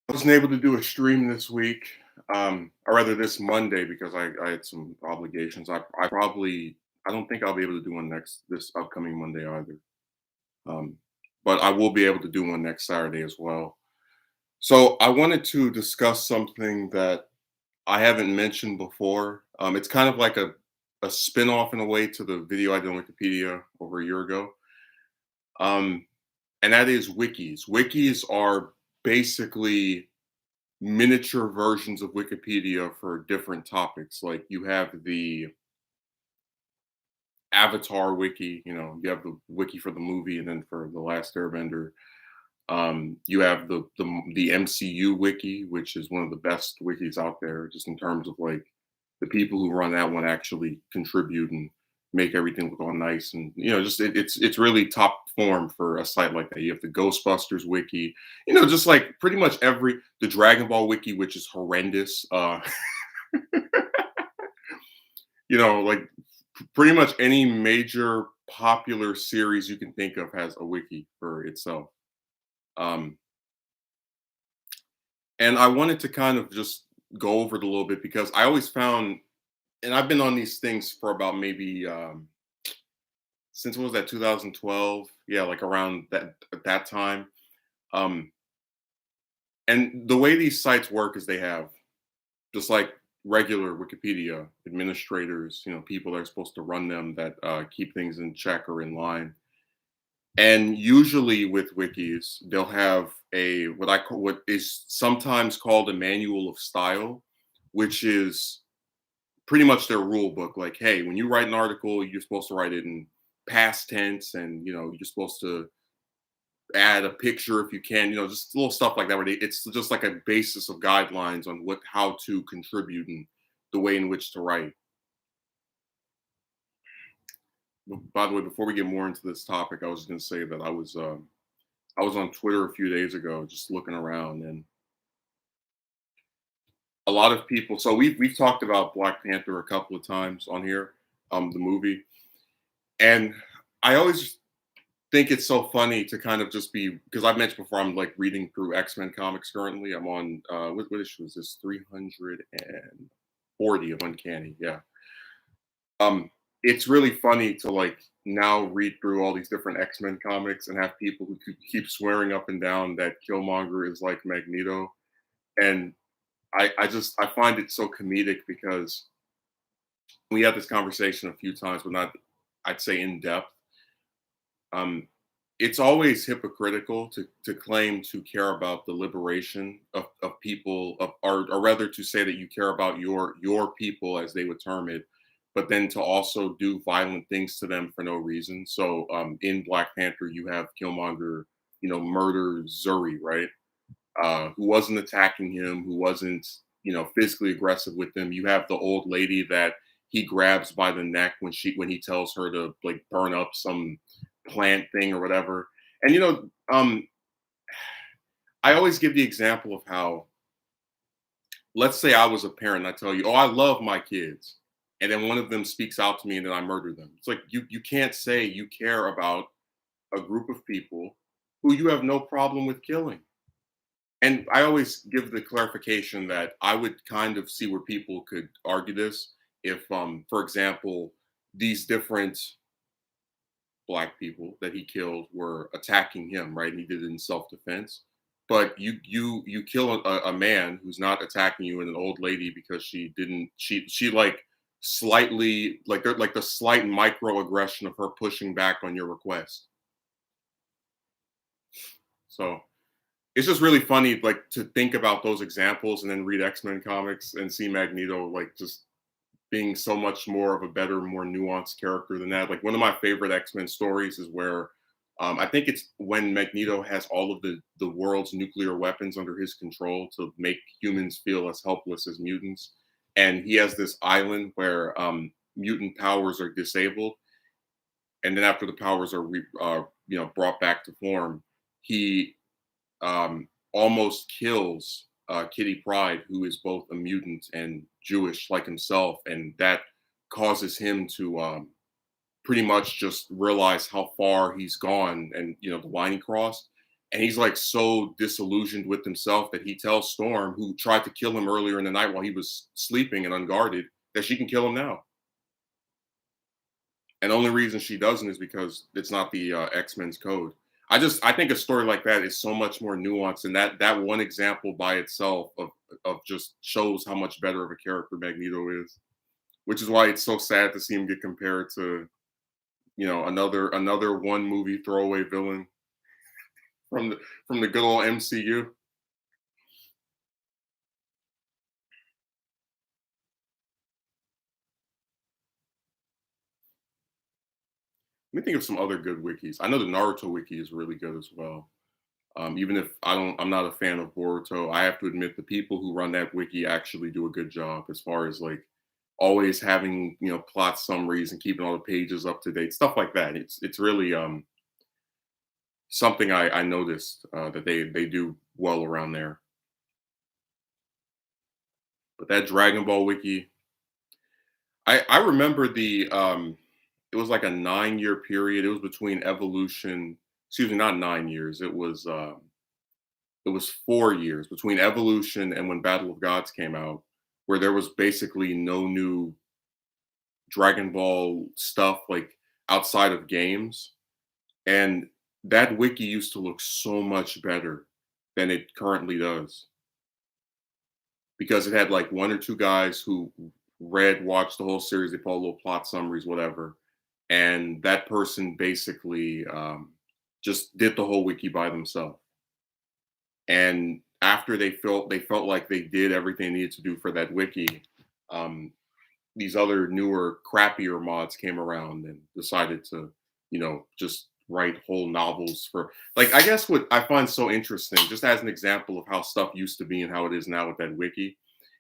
I wasn't able to do a stream this week, or rather this Monday because I had some obligations. I don't think I'll be able to do one this upcoming Monday either. Um, but I will be able to do one next Saturday as well. So I wanted to discuss something that I haven't mentioned before. It's kind of like a spin-off in a way to the video I did on Wikipedia over a year ago. Um, and that is wikis. Wikis are basically miniature versions of Wikipedia for different topics. Like you have the Avatar wiki, you have the wiki for the movie, and then for the Last Airbender, you have the MCU wiki, which is one of the best wikis out there, just in terms of like the people who run that one actually contribute and make everything look all nice, and just it's really top form for a site like that. You have the Ghostbusters wiki, just like pretty much the Dragon Ball wiki, which is horrendous. Like pretty much any major popular series you can think of has a wiki for itself. Um, and I wanted to kind of just go over it a little bit because I always found, and I've been on these things for about maybe since what was that 2012? Yeah, like around that at that time. Um, and the way these sites work is they have just like regular Wikipedia administrators, people that are supposed to run them that keep things in check or in line. And usually with wikis, they'll have what is sometimes called a manual of style, which is pretty much their rule book. Like, hey, when you write an article, you're supposed to write it in past tense, and you're supposed to add a picture if you can, just little stuff like that. It's just like a basis of guidelines on how to contribute and the way in which to write. By the way, before we get more into this topic, I was just going to say that I was on Twitter a few days ago, just looking around, and a lot of people. So we've talked about Black Panther a couple of times on here, the movie, and I always think it's so funny to kind of just be because I've mentioned before I'm like reading through X-Men comics currently. I'm on what issue is this? 340 of Uncanny. Yeah. Um, it's really funny to like now read through all these different X-Men comics and have people who keep swearing up and down that Killmonger is like Magneto. And I find it so comedic because we had this conversation a few times, but not I'd say in depth. Um, it's always hypocritical to claim to care about the liberation of people or rather to say that you care about your people as they would term it, but then to also do violent things to them for no reason. So in Black Panther you have Killmonger, murder Zuri, right? Who wasn't attacking him, who wasn't, physically aggressive with him. You have the old lady that he grabs by the neck when he tells her to like burn up some plant thing or whatever. And I always give the example of how, let's say I was a parent, and I tell you, oh, I love my kids, and then one of them speaks out to me, and then I murder them. It's like you can't say you care about a group of people who you have no problem with killing. And I always give the clarification that I would kind of see where people could argue this if, for example, these different black people that he killed were attacking him, right? And he did it in self-defense. But you kill a man who's not attacking you and an old lady because she like slightly like the slight microaggression of her pushing back on your request. So it's just really funny, like to think about those examples and then read X-Men comics and see Magneto like just being so much more of a better, more nuanced character than that. Like one of my favorite X-Men stories is where I think it's when Magneto has all of the world's nuclear weapons under his control to make humans feel as helpless as mutants, and he has this island where mutant powers are disabled, and then after the powers are brought back to form, he almost kills Kitty Pryde, who is both a mutant and Jewish like himself, and that causes him to pretty much just realize how far he's gone and the line he crossed. And he's like so disillusioned with himself that he tells Storm, who tried to kill him earlier in the night while he was sleeping and unguarded, that she can kill him now. And the only reason she doesn't is because it's not the X-Men's code. I think a story like that is so much more nuanced, and that one example by itself of just shows how much better of a character Magneto is, which is why it's so sad to see him get compared to, another one movie throwaway villain from the good old MCU. Let me think of some other good wikis. I know the Naruto wiki is really good as well. Even if I'm not a fan of Boruto, I have to admit the people who run that wiki actually do a good job as far as like always having plot summaries and keeping all the pages up to date, stuff like that. It's really something I noticed that they do well around there. But that Dragon Ball wiki, I remember it was like a 9 year period. It was between Evolution, excuse me, not 9 years. It was 4 years between Evolution and when Battle of Gods came out, where there was basically no new Dragon Ball stuff like outside of games. And that wiki used to look so much better than it currently does because it had like one or two guys who watched the whole series. They put all little plot summaries, whatever, and that person basically just did the whole wiki by themselves. And after they felt like they did everything they needed to do for that wiki, um, these other newer, crappier mods came around and decided to, just write whole novels for like I guess what I find so interesting, just as an example of how stuff used to be and how it is now with that wiki,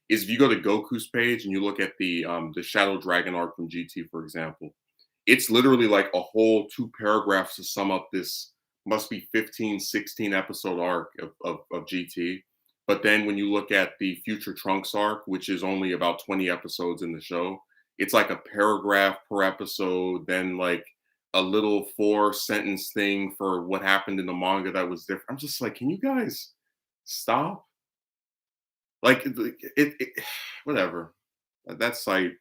is if you go to Goku's page and you look at the Shadow Dragon arc from GT, for example, it's literally like a whole two paragraphs to sum up this must be 15, 16 episode arc of GT. But then when you look at the Future Trunks arc, which is only about 20 episodes in the show, it's like a paragraph per episode, then like a little 4 sentence thing for what happened in the manga that was different. I'm just like, can you guys stop? Like whatever. That site,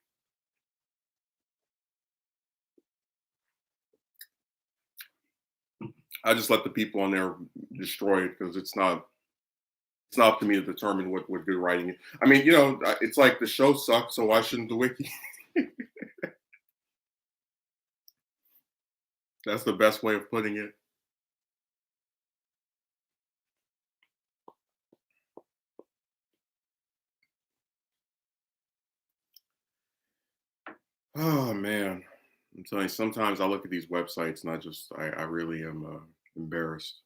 I just let the people on there destroy it because it's not up to me to determine what good writing is. I mean, it's like the show sucks, so why shouldn't the wiki? That's the best way of putting it. Oh man, I'm telling you, sometimes I look at these websites and I really am embarrassed.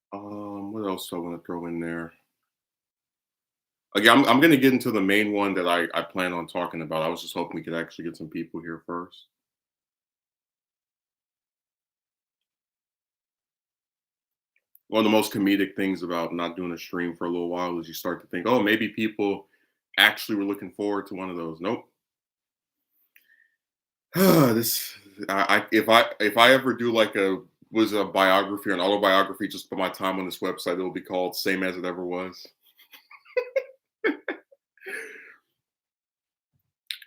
What else do I want to throw in there? Again, I'm going to get into the main one that I plan on talking about. I was just hoping we could actually get some people here first. One of the most comedic things about not doing a stream for a little while is you start to think, oh, maybe people actually were looking forward to one of those. Nope. this if I ever do like a biography or an autobiography just for my time on this website, it'll be called "Same as It Ever Was."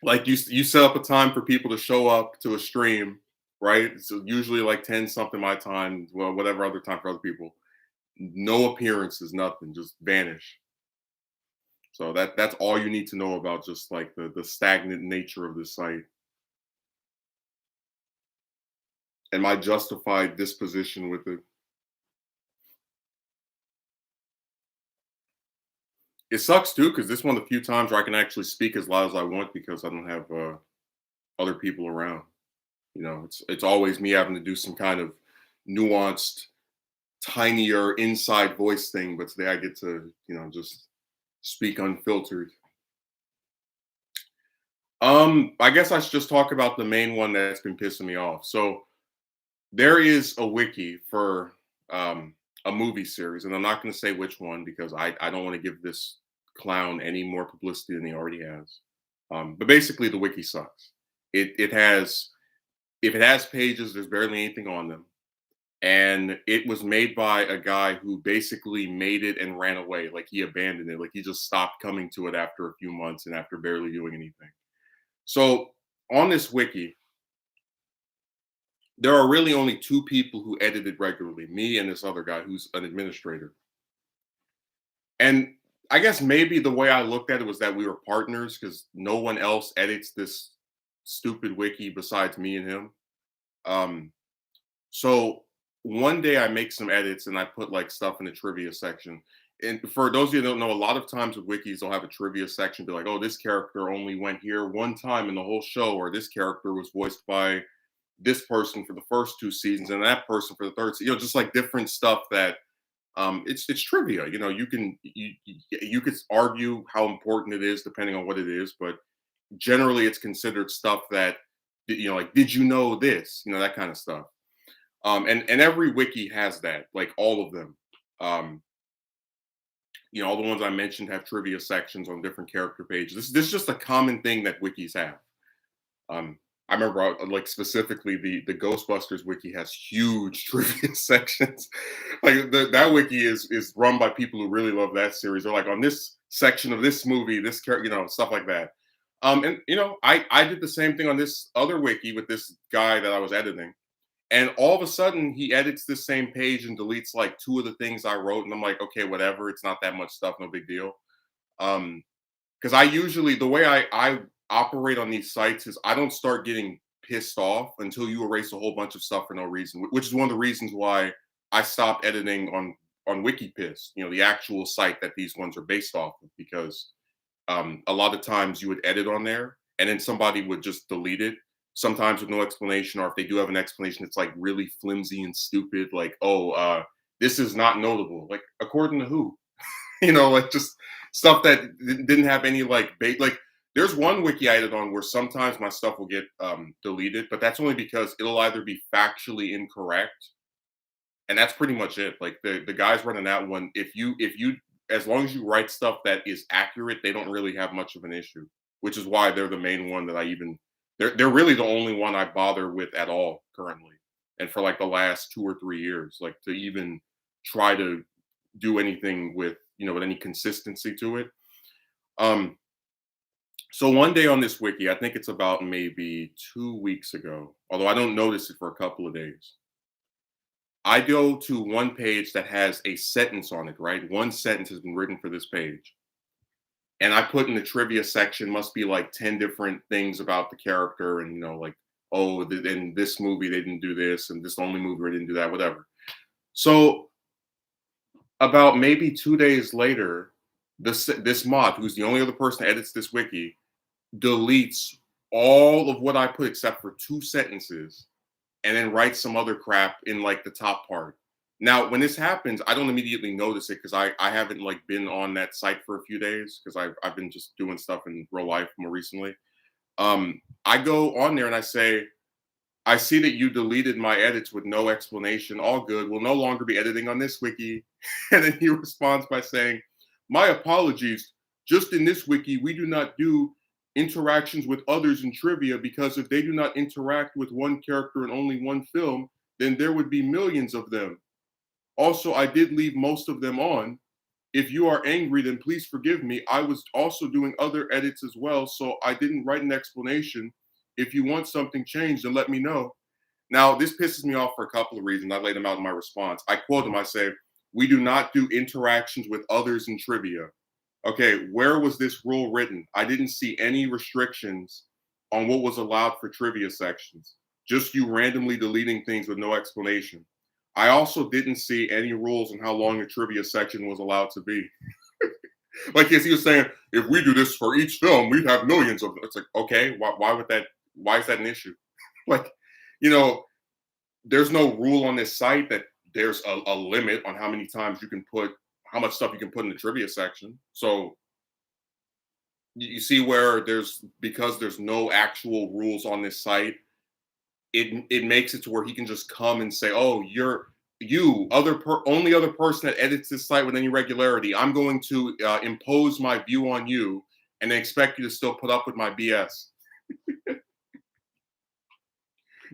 Like you set up a time for people to show up to a stream, right? So usually like 10 something my time, well, whatever other time for other people. No appearances, nothing, just vanish. So that's all you need to know about just like the stagnant nature of this site and my justified disposition with it. It sucks too because this one of the few times where I can actually speak as loud as I want because I don't have other people around. It's always me having to do some kind of nuanced, tinier inside voice thing, but today I get to just speak unfiltered. I guess I should just talk about the main one that's been pissing me off. So there is a wiki for a movie series, and I'm not going to say which one because I don't want to give this clown any more publicity than he already has. But basically, the wiki sucks. It has if it has pages, there's barely anything on them. And it was made by a guy who basically made it and ran away. Like he abandoned it. Like he just stopped coming to it after a few months and after barely doing anything. So on this wiki, there are really only two people who edit it regularly, me and this other guy who's an administrator. And I guess maybe the way I looked at it was that we were partners because no one else edits this stupid wiki besides me and him. Um, so one day I make some edits and I put like stuff in the trivia section. And for those of you who don't know, a lot of times with wikis, they'll have a trivia section, be like, oh, this character only went here one time in the whole show, or this character was voiced by this person for the first two seasons and that person for the third season. Just like different stuff that it's trivia. You could argue how important it is depending on what it is, but generally it's considered stuff that like did you know this, that kind of stuff. And every wiki has that, like all of them. um all the ones I mentioned have trivia sections on different character pages. This is just a common thing that wikis have. um I remember, like specifically, the Ghostbusters wiki has huge trivia sections. Like that wiki is run by people who really love that series. They're like on this section of this movie, this character, stuff like that. And I did the same thing on this other wiki with this guy that I was editing, and all of a sudden he edits this same page and deletes like two of the things I wrote, and I'm like, okay, whatever, it's not that much stuff, no big deal. Um, because I usually the way I operate on these sites is I don't start getting pissed off until you erase a whole bunch of stuff for no reason, which is one of the reasons why I stopped editing on Wikipiss, the actual site that these ones are based off of, because a lot of times you would edit on there and then somebody would just delete it, sometimes with no explanation, or if they do have an explanation, it's like really flimsy and stupid, like, oh, this is not notable. Like, according to who? Like just stuff that didn't have any like bait. Like there's one wiki I edit on where sometimes my stuff will get deleted, but that's only because it'll either be factually incorrect, and that's pretty much it. Like the guys running that one, if you as long as you write stuff that is accurate, they don't really have much of an issue. Which is why they're the main one that I even they're really the only one I bother with at all currently, and for like the last 2 or 3 years, like to even try to do anything with with any consistency to it. Um, so one day on this wiki, I think it's about maybe 2 weeks ago, although I don't notice it for a couple of days. I go to one page that has a sentence on it, right? One sentence has been written for this page. And I put in the trivia section, must be like 10 different things about the character. And, like, oh, in this movie, they didn't do this. And this only movie, they didn't do that, whatever. So about maybe 2 days later, this mod, who's the only other person that edits this wiki, deletes all of what I put except for two sentences, and then writes some other crap in like the top part. Now, when this happens, I don't immediately notice it because I haven't like been on that site for a few days because I've been just doing stuff in real life more recently. I go on there and I say, I see that you deleted my edits with no explanation. All good. We'll no longer be editing on this wiki. And then he responds by saying, my apologies. Just in this wiki, we do not do interactions with others in trivia because if they do not interact with one character in only one film, then there would be millions of them. Also, I did leave most of them on. If you are angry, then please forgive me. I was also doing other edits as well, so I didn't write an explanation. If you want something changed, then let me know. Now, this pisses me off for a couple of reasons. I laid them out in my response. I quote him, I say, we do not do interactions with others in trivia. Okay, where was this rule written? I didn't see any restrictions on what was allowed for trivia sections. Just you randomly deleting things with no explanation. I also didn't see any rules on how long a trivia section was allowed to be. Like, yes, he was saying, if we do this for each film, we'd have millions of them. It's like, okay, why would that? Why is that an issue? Like, there's no rule on this site that there's a limit on how many times you can put, how much stuff you can put in the trivia section. So you see where because there's no actual rules on this site, it makes it to where he can just come and say, oh, only other person that edits this site with any regularity, I'm going to impose my view on you and then expect you to still put up with my BS.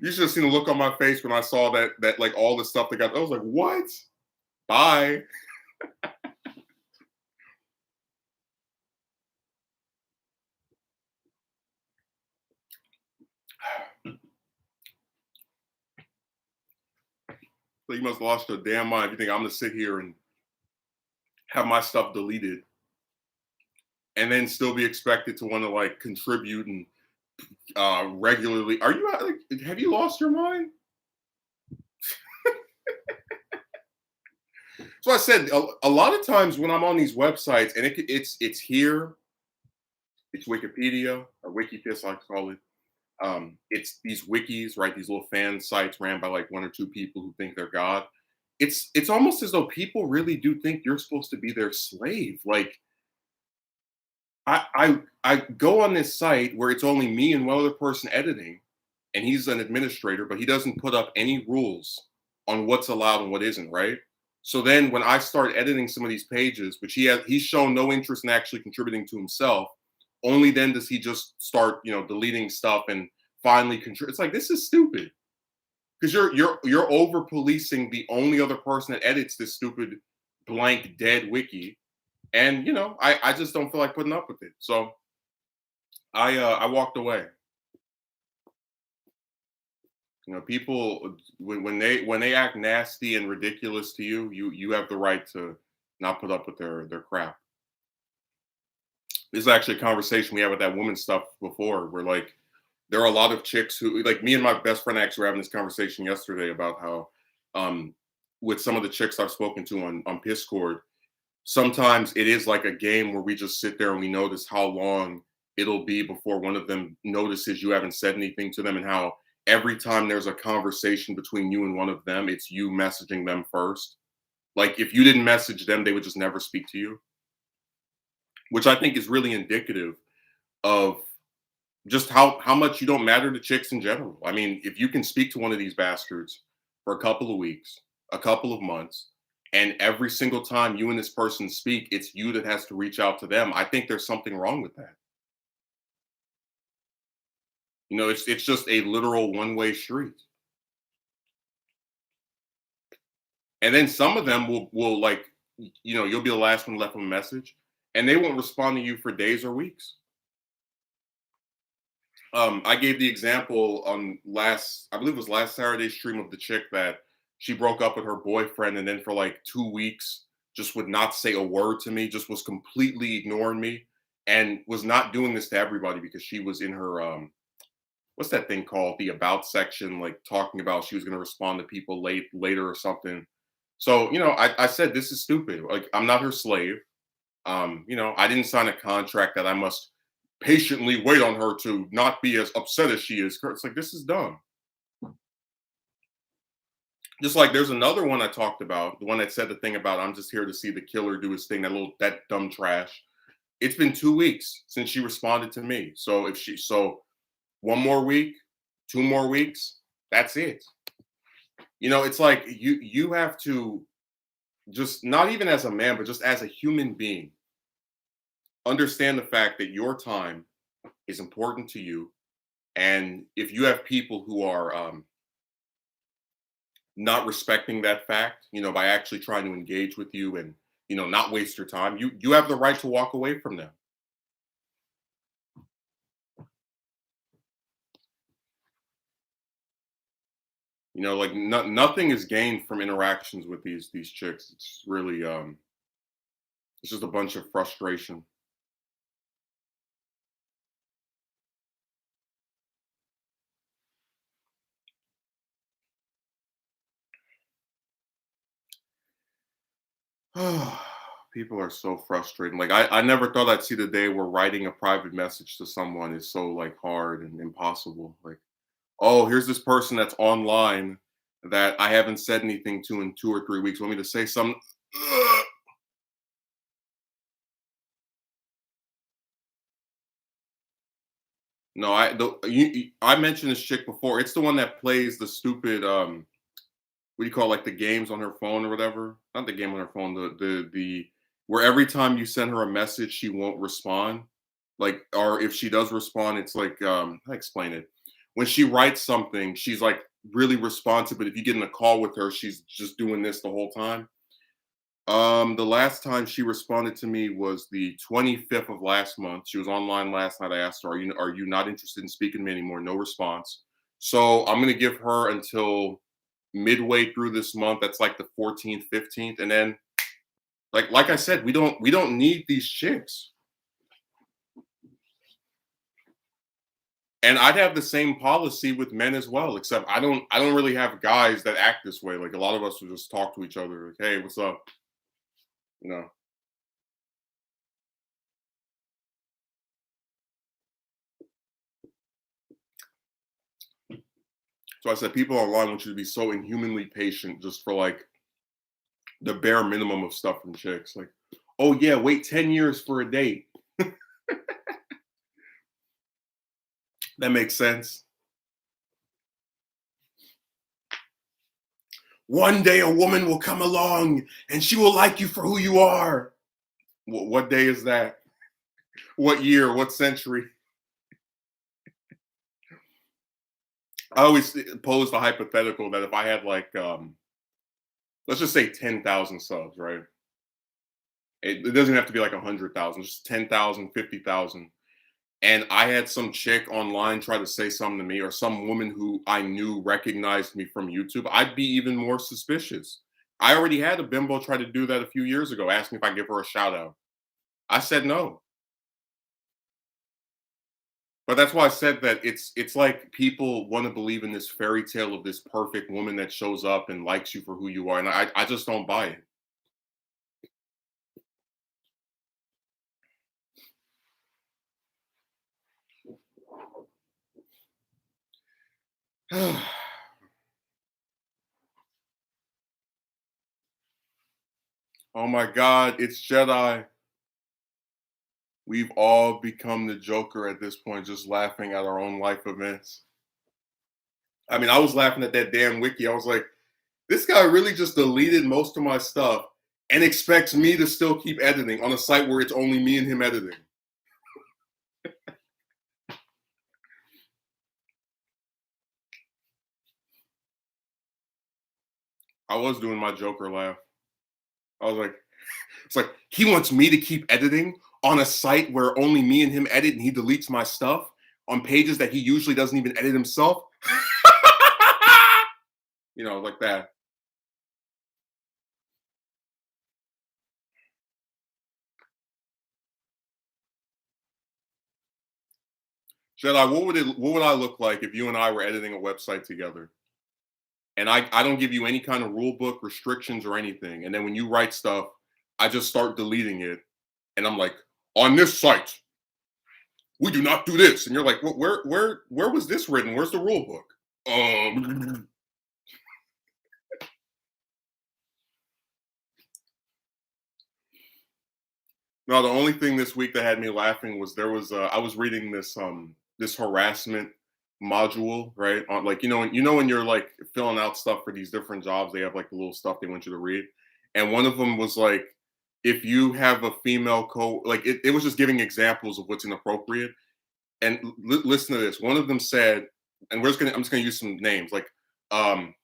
You should have seen the look on my face when I saw that like all the stuff that got. I was like, what? Bye. So you must have lost your damn mind if you think I'm gonna sit here and have my stuff deleted and then still be expected to want to like contribute and regularly. Are you like, have you lost your mind? So I said a lot of times when I'm on these websites and it's here, it's Wikipedia or Wikis, I call it. It's these wikis, right? These little fan sites ran by like one or two people who think they're God. It's almost as though people really do think you're supposed to be their slave. Like I go on this site where it's only me and one other person editing, and he's an administrator, but he doesn't put up any rules on what's allowed and what isn't, right? So then when I start editing some of these pages, which he's shown no interest in actually contributing to himself, only then does he just start, deleting stuff and finally contribute. It's like this is stupid because you're over policing the only other person that edits this stupid blank dead wiki, and I just don't feel like putting up with it. So I walked away. People when they act nasty and ridiculous to you, you have the right to not put up with their crap. This is actually a conversation we had with that woman stuff before, where like there are a lot of chicks who like me and my best friend actually were having this conversation yesterday about how with some of the chicks I've spoken to on Discord, sometimes it is like a game where we just sit there and we notice how long it'll be before one of them notices you haven't said anything to them, and how every time there's a conversation between you and one of them, it's you messaging them first. Like if you didn't message them, they would just never speak to you, which I think is really indicative of just how much you don't matter to chicks in general. I mean, if you can speak to one of these bastards for a couple of weeks, a couple of months, and every single time you and this person speak, it's you that has to reach out to them, I think there's something wrong with that. It's just a literal one-way street. And then some of them will like, you'll be the last one left them a message, and they won't respond to you for days or weeks. I gave the example on I believe it was last Saturday's stream, of the chick that she broke up with her boyfriend, and then for like 2 weeks just would not say a word to me, just was completely ignoring me, and was not doing this to everybody because she was in her what's that thing called, the about section, like talking about she was going to respond to people later or something. So I said this is stupid. Like I'm not her slave. I didn't sign a contract that I must patiently wait on her to not be as upset as she is. It's like this is dumb. Just like there's another one I talked about, the one that said the thing about I'm just here to see the killer do his thing, that dumb trash. It's been 2 weeks since she responded to me. So one more week, 2 more weeks, that's it. It's like you have to, just not even as a man, but just as a human being, understand the fact that your time is important to you. And if you have people who are not respecting that fact, by actually trying to engage with you and, not waste your time, you have the right to walk away from them. Like nothing is gained from interactions with these chicks. It's really it's just a bunch of frustration. People are so frustrating. Like I never thought I'd see the day where writing a private message to someone is so like hard and impossible. Like, oh, here's this person that's online that I haven't said anything to in 2 or 3 weeks. Want me to say something? Ugh. No, I mentioned this chick before. It's the one that plays the stupid what do you call it, like the games on her phone or whatever? Not the game on her phone, the where every time you send her a message, she won't respond. Like, or if she does respond, it's like how do I explain it? when she writes something, she's like really responsive. But if you get in a call with her, she's just doing this the whole time. The last time she responded to me was the 25th of last month. She was online last night. I asked her, "Are you not interested in speaking to me anymore?" No response. So I'm gonna give her until midway through this month. That's like the 14th, 15th, and then like I said, we don't need these chicks. And I'd have the same policy with men as well, except I don't really have guys that act this way. Like a lot of us will just talk to each other, like, "Hey, what's up?" You know. So I said, people online want you to be so inhumanly patient just for like the bare minimum of stuff from chicks. Like, oh yeah, wait 10 years for a date. That makes sense. One day a woman will come along and she will like you for who you are. What day is that? What year? What century? I always pose the hypothetical that if I had like, let's just say 10,000 subs, right? It doesn't have to be like 100,000, just 10,000, 50,000. And I had some chick online try to say something to me, or some woman who I knew recognized me from YouTube, I'd be even more suspicious. I already had a bimbo try to do that a few years ago, asked me if I give her a shout out. I said no. But that's why I said that it's like people want to believe in this fairy tale of this perfect woman that shows up and likes you for who you are. And I just don't buy it. Oh my God, it's Jedi. We've all become the Joker at this point, just laughing at our own life events. I mean, I was laughing at that damn wiki. I was like, this guy really just deleted most of my stuff and expects me to still keep editing on a site where it's only me and him editing. I was doing my Joker laugh. I was like, it's like he wants me to keep editing on a site where only me and him edit and he deletes my stuff on pages that he usually doesn't even edit himself. Like that. Jedi, what would I look like if you and I were editing a website together? And I don't give you any kind of rule book restrictions or anything. And then when you write stuff, I just start deleting it. And I'm like, on this site, we do not do this. And you're like, well, where was this written? Where's the rule book? No, the only thing this week that had me laughing was I was reading this harassment module, right? On like when you're like filling out stuff for these different jobs, they have like the little stuff they want you to read. And one of them was like, if you have a female like it was just giving examples of what's inappropriate. And listen to this. One of them said, and I'm just gonna use some names like um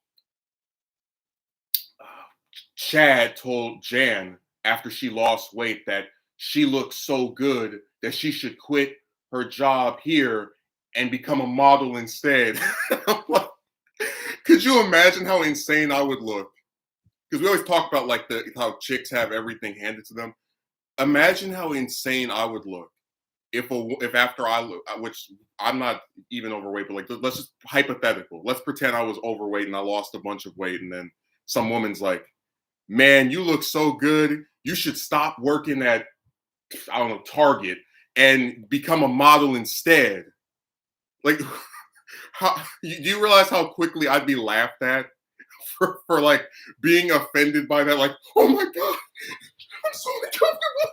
Chad told Jan after she lost weight that she looked so good that she should quit her job here and become a model instead. Could you imagine how insane I would look? Because we always talk about like how chicks have everything handed to them. Imagine how insane I would look if after I look, which I'm not even overweight, but like let's just hypothetical. Let's pretend I was overweight and I lost a bunch of weight, and then some woman's like, man, you look so good. You should stop working at, I don't know, Target and become a model instead. Like, do you realize how quickly I'd be laughed at for like being offended by that? Like, oh my God, I'm so uncomfortable.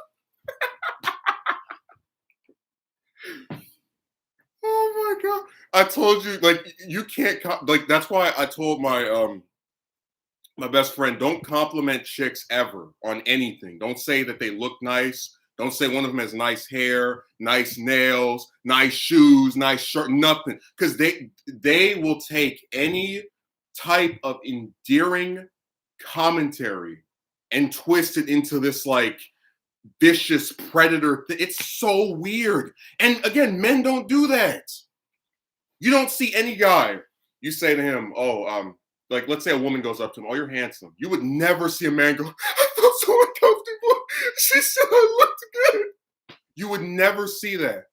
Oh my God. I told you, like, you can't, like, that's why I told my best friend, don't compliment chicks ever on anything. Don't say that they look nice. Don't say one of them has nice hair, nice nails, nice shoes, nice shirt, nothing. Because they will take any type of endearing commentary and twist it into this like vicious predator. It's so weird. And again, men don't do that. You don't see any guy. You say to him, "Oh, like let's say a woman goes up to him, oh, you're handsome." You would never see a man go, "I felt so uncomfortable. She said I looked good." You would never see that.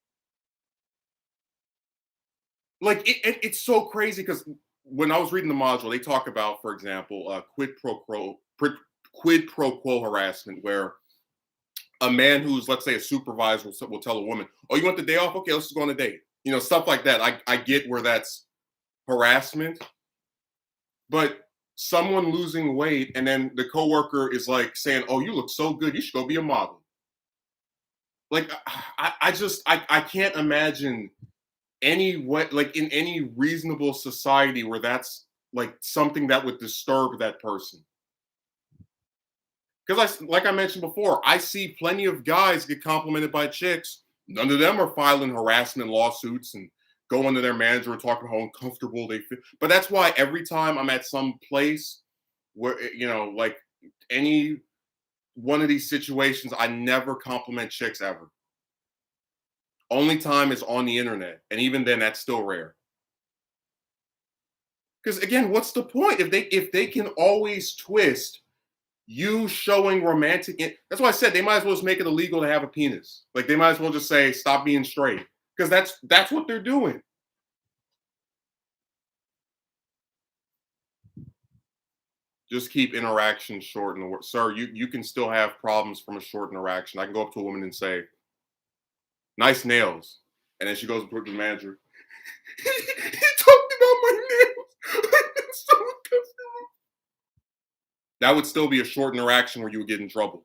Like it's so crazy because when I was reading the module, they talk about, for example, quid pro quo harassment, where a man who's, let's say, a supervisor will tell a woman, "Oh, you want the day off? Okay, let's just go on a date." You know, stuff like that. I get where that's harassment, but someone losing weight and then the coworker is like saying, "Oh, you look so good. You should go be a model." Like I can't imagine any what like in any reasonable society where that's like something that would disturb that person. Because like I mentioned before, I see plenty of guys get complimented by chicks. None of them are filing harassment lawsuits and going to their manager and talking how uncomfortable they feel. But that's why every time I'm at some place where like any one of these situations, I never compliment chicks ever. Only time is on the internet, and even then, that's still rare. Because again, what's the point if they can always twist you showing romantic? That's why I said they might as well just make it illegal to have a penis. Like they might as well just say stop being straight because that's what they're doing. Just keep interaction short in the word, sir. You can still have problems from a short interaction. I can go up to a woman and say, "Nice nails," and then she goes to the manager. He talked about my nails. So that would still be a short interaction where you would get in trouble.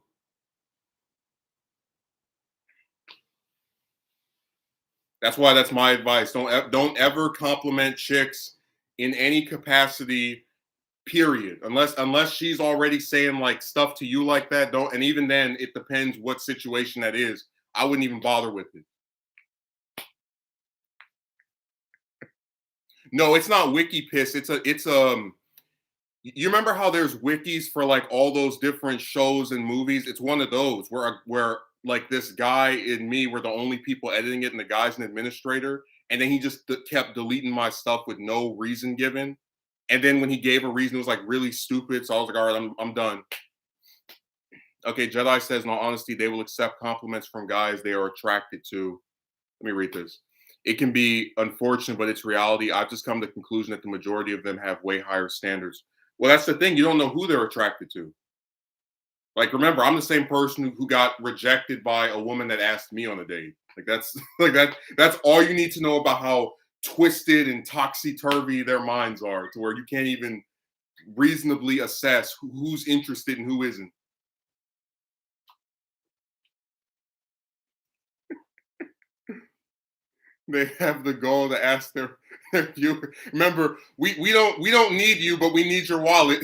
That's why that's my advice. Don't ever compliment chicks in any capacity. Period. Unless she's already saying like stuff to you like that. Don't. And even then, it depends what situation that is. I wouldn't even bother with it. No, it's not wiki piss. It's. You remember how there's wikis for like all those different shows and movies? It's one of those where like this guy and me were the only people editing it, and the guy's an administrator, and then he just kept deleting my stuff with no reason given. And then when he gave a reason, it was like really stupid. So I was like, all right, I'm done. Okay, Jedi says, in all honesty, they will accept compliments from guys they are attracted to. Let me read this. It can be unfortunate, but it's reality. I've just come to the conclusion that the majority of them have way higher standards. Well, that's the thing. You don't know who they're attracted to. Like, remember, I'm the same person who got rejected by a woman that asked me on a date. Like that's like that. That's all you need to know about how twisted and topsy turvy their minds are, to where you can't even reasonably assess who's interested and who isn't. They have the goal to ask their viewer. Remember, we don't need you, but we need your wallet.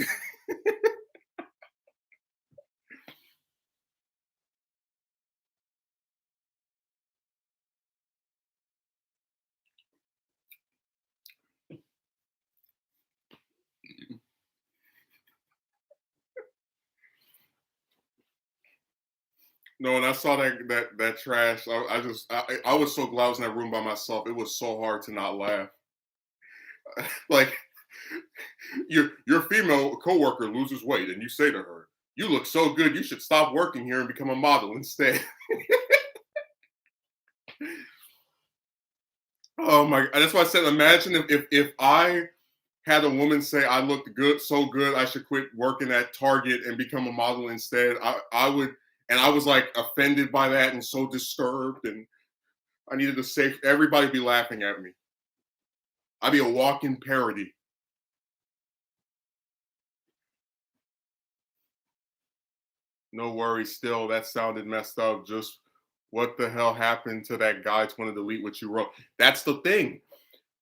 No, and I saw that trash. I was so glad I was in that room by myself. It was so hard to not laugh. Like your female coworker loses weight, and you say to her, "You look so good. You should stop working here and become a model instead." Oh my! That's why I said, imagine if I had a woman say I looked good, so good, I should quit working at Target and become a model instead. I would, and I was like offended by that and so disturbed, and I needed to say everybody be laughing at me. I'd be a walking parody. No worries. Still, that sounded messed up. Just what the hell happened to that guy to want to delete what you wrote? That's the thing.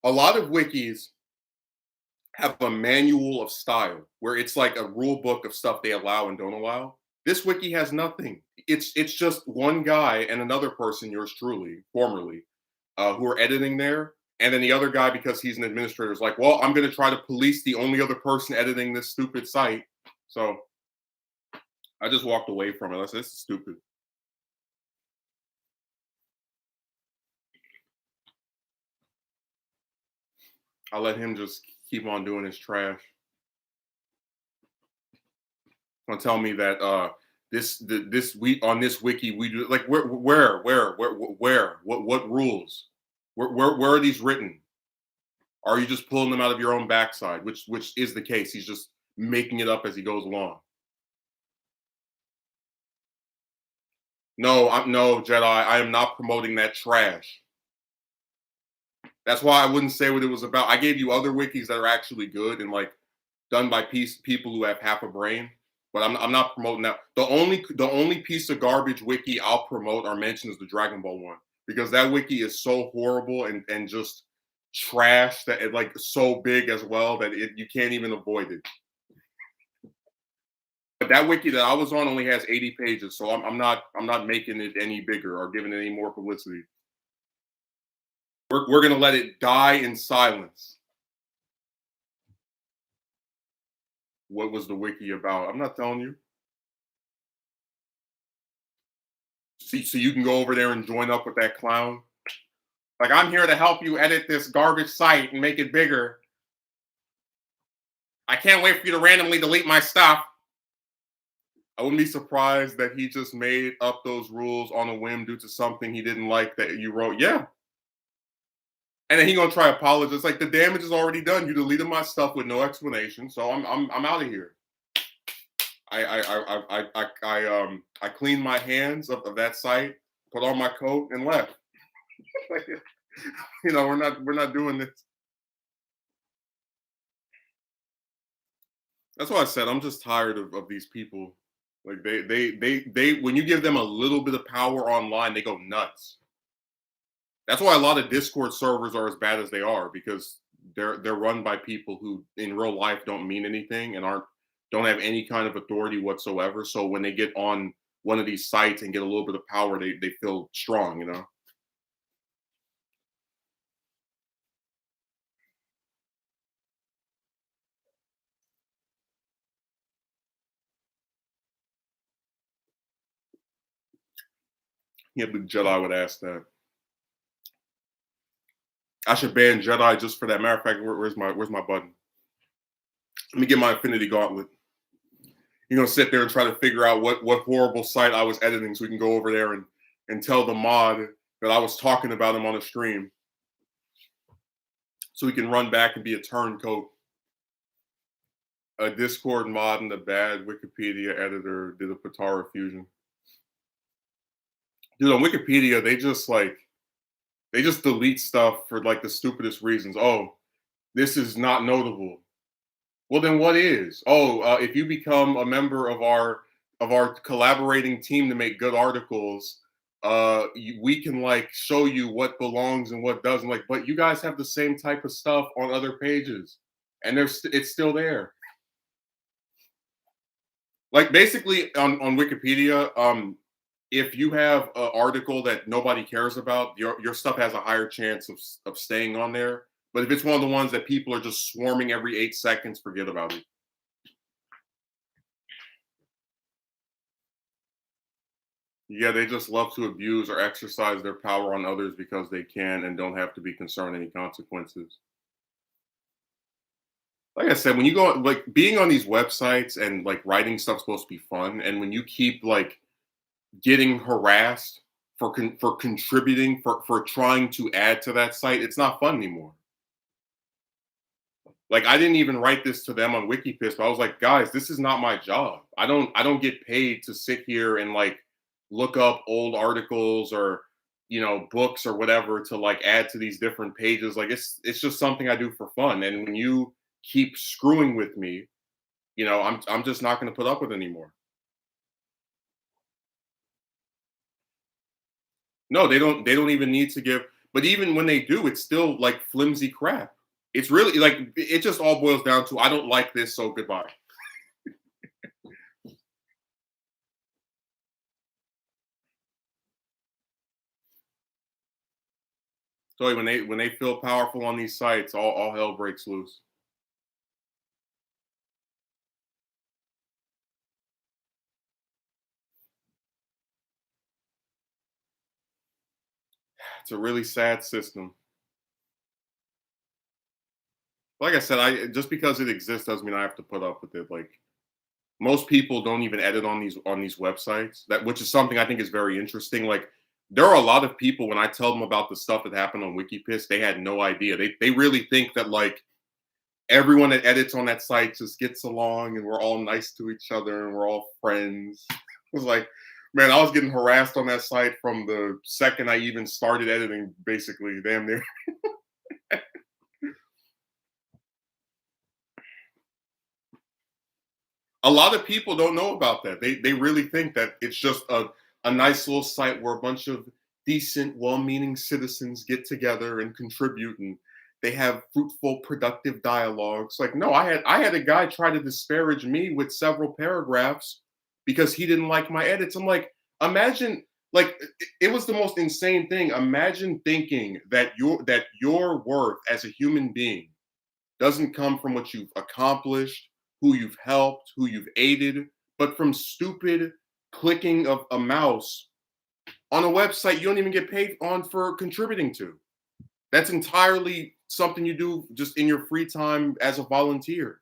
A lot of wikis have a manual of style where it's like a rule book of stuff they allow and don't allow. This wiki has nothing. It's just one guy and another person, yours truly, formerly, who are editing there. And then the other guy, because he's an administrator, is like, well, I'm going to try to police the only other person editing this stupid site. So I just walked away from it. I said, this is stupid. I let him just keep on doing his trash. Gonna tell me that this we on this wiki we do like where what rules where are these written? Are you just pulling them out of your own backside? Which is the case. He's just making it up as he goes along. No, no Jedi. I am not promoting that trash. That's why I wouldn't say what it was about. I gave you other wikis that are actually good and like done by people who have half a brain. But I'm not promoting that. The only piece of garbage wiki I'll promote or mention is the Dragon Ball one because that wiki is so horrible and just trash that it like so big as well that you can't even avoid it. But that wiki that I was on only has 80 pages, so I'm not making it any bigger or giving it any more publicity. We're gonna let it die in silence. What was the wiki about? I'm not telling you. See, so you can go over there and join up with that clown. Like, I'm here to help you edit this garbage site and make it bigger. I can't wait for you to randomly delete my stuff. I wouldn't be surprised that he just made up those rules on a whim due to something he didn't like that you wrote. Yeah. And then he gonna try to apologize. Like the damage is already done. You deleted my stuff with no explanation, so I'm out of here. I cleaned my hands of that site, put on my coat, and left. We're not doing this. That's why I said I'm just tired of these people. Like they when you give them a little bit of power online, they go nuts. That's why a lot of Discord servers are as bad as they are because they're run by people who in real life don't mean anything and don't have any kind of authority whatsoever. So when they get on one of these sites and get a little bit of power, they feel strong. Yeah, the Jedi would ask that. I should ban Jedi just for that. Matter of fact, where's my button? Let me get my Infinity Gauntlet. You're gonna sit there and try to figure out what horrible site I was editing, so we can go over there and tell the mod that I was talking about him on a stream, so we can run back and be a turncoat. A Discord mod and a bad Wikipedia editor did a Patara fusion. Dude, on Wikipedia, they just delete stuff for like the stupidest reasons. Oh, this is not notable. Well, then what is? Oh, if you become a member of our collaborating team to make good articles, we can like show you what belongs and what doesn't. Like, but you guys have the same type of stuff on other pages, and it's still there. Like basically on Wikipedia, if you have an article that nobody cares about, your stuff has a higher chance of staying on there. But if it's one of the ones that people are just swarming every 8 seconds, forget about it. Yeah, they just love to abuse or exercise their power on others because they can and don't have to be concerned any consequences. Like I said, when you go like being on these websites and like writing stuff's supposed to be fun, and when you keep like getting harassed for contributing for trying to add to that site, it's not fun anymore. Like I didn't even write this to them on WikiPiss, but I was like, guys, this is not my job. I don't get paid to sit here and like look up old articles or books or whatever to like add to these different pages. Like it's just something I do for fun. And when you keep screwing with me, I'm just not going to put up with it anymore. No, they don't even need to give, but even when they do, it's still like flimsy crap. It's really like it just all boils down to I don't like this, so goodbye. So when they feel powerful on these sites, all hell breaks loose. It's a really sad system. Like I said, I just because it exists doesn't mean I have to put up with it. Like most people don't even edit on these websites. That which is something I think is very interesting. Like there are a lot of people when I tell them about the stuff that happened on Wikis, they had no idea. They really think that like everyone that edits on that site just gets along and we're all nice to each other and we're all friends. It was like, man, I was getting harassed on that site from the second I even started editing, basically, damn near. A lot of people don't know about that. They really think that it's just a nice little site where a bunch of decent, well-meaning citizens get together and contribute and they have fruitful, productive dialogues. Like, no, I had a guy try to disparage me with several paragraphs because he didn't like my edits. I'm like, imagine like it was the most insane thing. Imagine thinking that your worth as a human being doesn't come from what you've accomplished, who you've helped, who you've aided, but from stupid clicking of a mouse on a website you don't even get paid on for contributing to. That's entirely something you do just in your free time as a volunteer.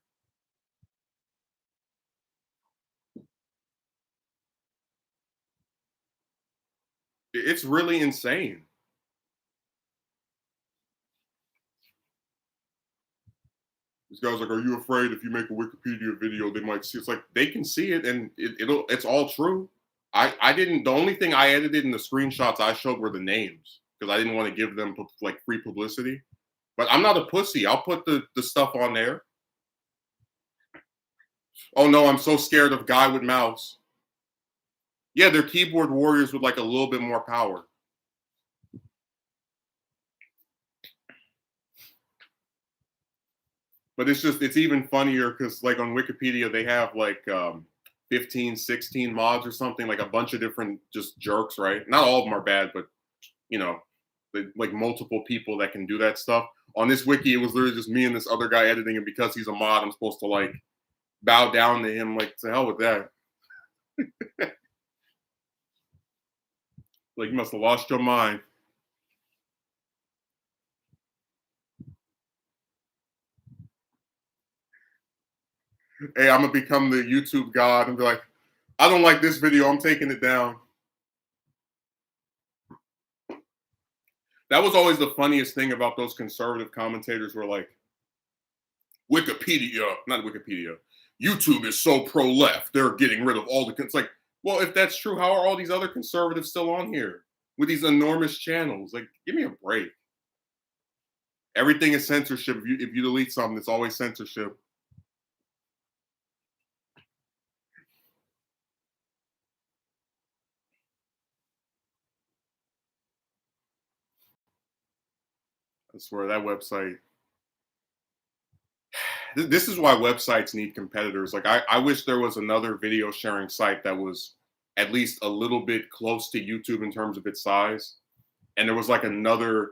It's really insane. This guy's like, "Are you afraid if you make a Wikipedia video, they might see?" It's like they can see it, and it's all true. I didn't. The only thing I edited in the screenshots I showed were the names because I didn't want to give them like free publicity. But I'm not a pussy. I'll put the stuff on there. Oh no, I'm so scared of guy with mouse. Yeah, they're keyboard warriors with like a little bit more power. But it's even funnier because like on Wikipedia they have like 15, 16 mods or something, like a bunch of different just jerks, right? Not all of them are bad, but you know, like multiple people that can do that stuff. On this wiki, it was literally just me and this other guy editing, and because he's a mod, I'm supposed to like bow down to him, like to hell with that. Like you must have lost your mind. Hey, I'm gonna become the YouTube god and be like, I don't like this video, I'm taking it down. That was always the funniest thing about those conservative commentators were like, Wikipedia, not Wikipedia, YouTube is so pro left, they're getting rid of all the. It's like, well, if that's true, how are all these other conservatives still on here with these enormous channels? Like, give me a break. Everything is censorship. If you delete something, it's always censorship. I swear that website. This is why websites need competitors. Like, I wish there was another video sharing site that was at least a little bit close to YouTube in terms of its size. And there was like another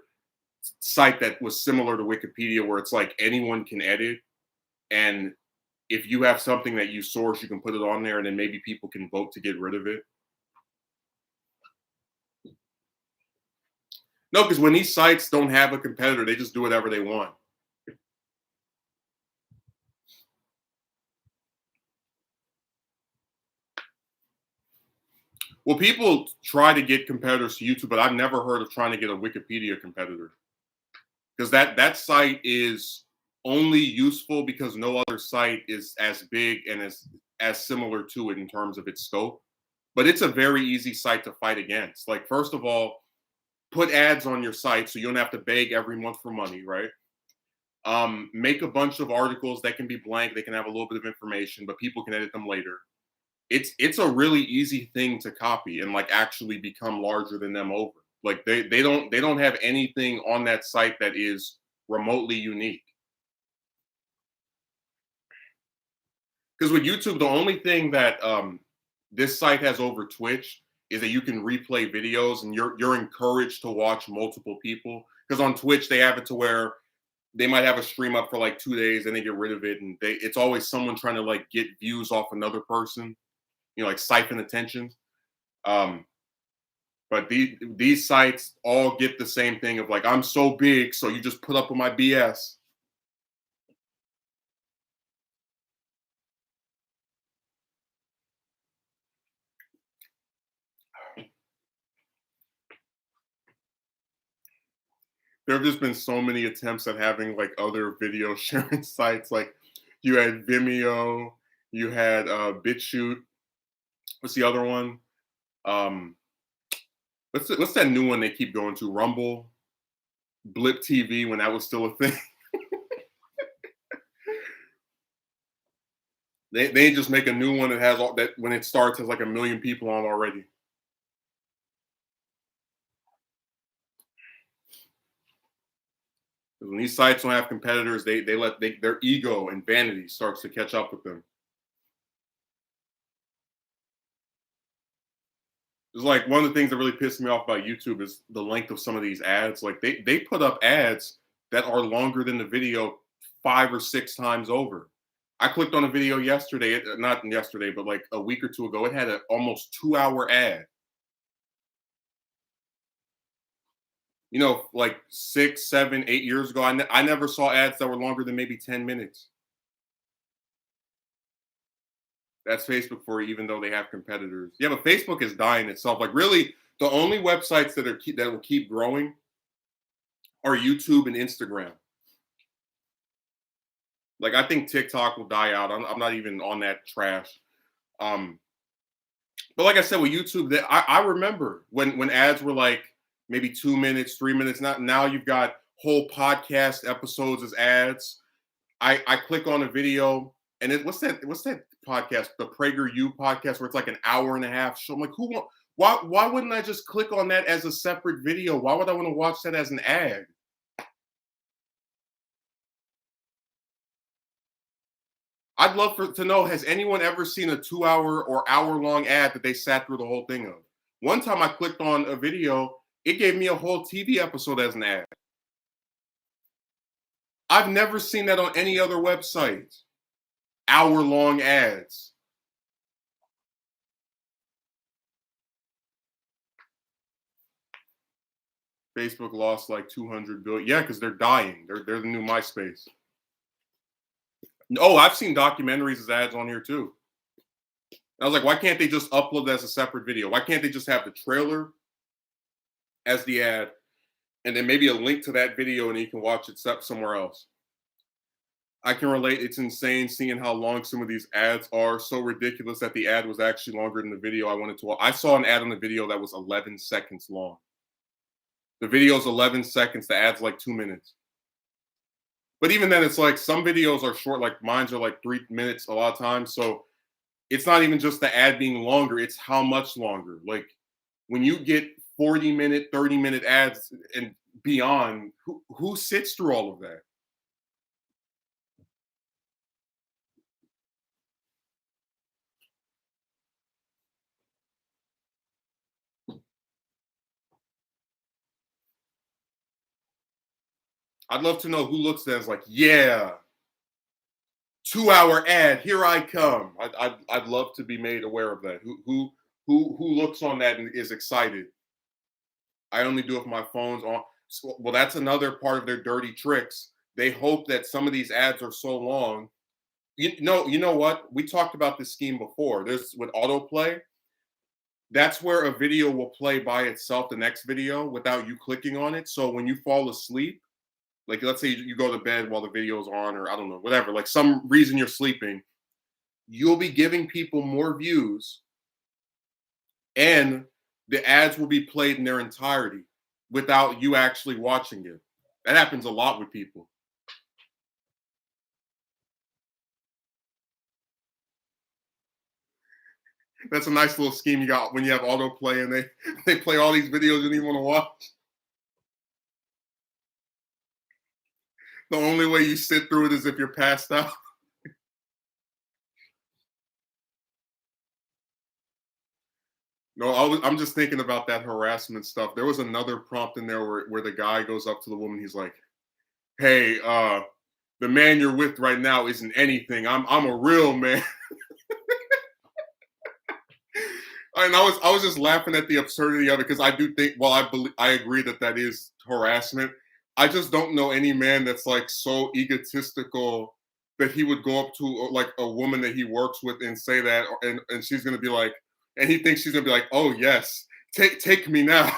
site that was similar to Wikipedia where it's like anyone can edit. And if you have something that you source, you can put it on there and then maybe people can vote to get rid of it. No, because when these sites don't have a competitor, they just do whatever they want. Well, people try to get competitors to YouTube, but I've never heard of trying to get a Wikipedia competitor because that site is only useful because no other site is as big and as similar to it in terms of its scope. But it's a very easy site to fight against. Like, first of all, put ads on your site so you don't have to beg every month for money, right? Make a bunch of articles that can be blank. They can have a little bit of information, but people can edit them later. It's a really easy thing to copy and like actually become larger than them over. Like they don't have anything on that site that is remotely unique. Because with YouTube, the only thing that this site has over Twitch is that you can replay videos and you're encouraged to watch multiple people. Because on Twitch they have it to where they might have a stream up for like 2 days and they get rid of it, and it's always someone trying to like get views off another person, like siphon attention. Um, but these sites all get the same thing of like, I'm so big, so you just put up with my BS. There have just been so many attempts at having like other video sharing sites. Like you had Vimeo, you had BitChute. What's the other one? Um, what's that new one they keep going to? Rumble, Blip TV when that was still a thing. They just make a new one that has all that when it starts has like 1 million people on already. When these sites don't have competitors, they let their ego and vanity starts to catch up with them. It's like one of the things that really pissed me off about YouTube is the length of some of these ads. Like they put up ads that are longer than the video 5 or 6 times over. I clicked on a video yesterday, not yesterday, but like a week or two ago. It had an almost 2 hour ad. Like 6, 7, 8 years ago, I never saw ads that were longer than maybe 10 minutes. That's Facebook for you, even though they have competitors. Yeah, but Facebook is dying itself. Like really, the only websites that will keep growing are YouTube and Instagram. Like I think TikTok will die out. I'm not even on that trash. Um, but like I said with YouTube, that I remember when ads were like maybe 2 minutes, 3 minutes. Now you've got whole podcast episodes as ads. I click on a video and what's that podcast, the PragerU podcast, where it's like an hour and a half show. I'm like, why wouldn't I just click on that as a separate video? Why would I want to watch that as an ad? I'd love to know, has anyone ever seen a 2 hour or hour long ad that they sat through the whole thing of? One time I clicked on a video, it gave me a whole TV episode as an ad. I've never seen that on any other website. Hour long ads. Facebook lost like 200 billion. Yeah, because they're dying. They're the new MySpace. Oh, I've seen documentaries as ads on here too. I was like, why can't they just upload that as a separate video? Why can't they just have the trailer as the ad and then maybe a link to that video and you can watch it somewhere else? I can relate. It's insane seeing how long some of these ads are. So ridiculous that the ad was actually longer than the video I wanted to watch. I saw an ad on the video that was 11 seconds long. The video is 11 seconds. The ad's like 2 minutes. But even then, it's like some videos are short. Like mine's are like 3 minutes a lot of times. So it's not even just the ad being longer. It's how much longer. Like when you get 40-minute, 30-minute ads and beyond, who sits through all of that? I'd love to know who looks at it as like, yeah, 2 hour ad, here I come. I'd love to be made aware of that. Who looks on that and is excited? I only do it if my phone's on. Well, that's another part of their dirty tricks. They hope that some of these ads are so long. You know what? We talked about this scheme before. There's with autoplay. That's where a video will play by itself, the next video, without you clicking on it. So when you fall asleep, like let's say you go to bed while the video's on, or I don't know, whatever, like some reason you're sleeping, you'll be giving people more views and the ads will be played in their entirety without you actually watching it. That happens a lot with people. That's a nice little scheme you got when you have autoplay and they play all these videos you don't even want to watch. The only way you sit through it is if you're passed out. No, I'm just thinking about that harassment stuff. There was another prompt in there where the guy goes up to the woman. He's like, "Hey, the man you're with right now isn't anything. I'm a real man." And I was just laughing at the absurdity of it because I do think, well, I agree that that is harassment. I just don't know any man that's like so egotistical that he would go up to like a woman that he works with and say that, and she's gonna be like, and he thinks she's gonna be like, "Oh yes, take me now."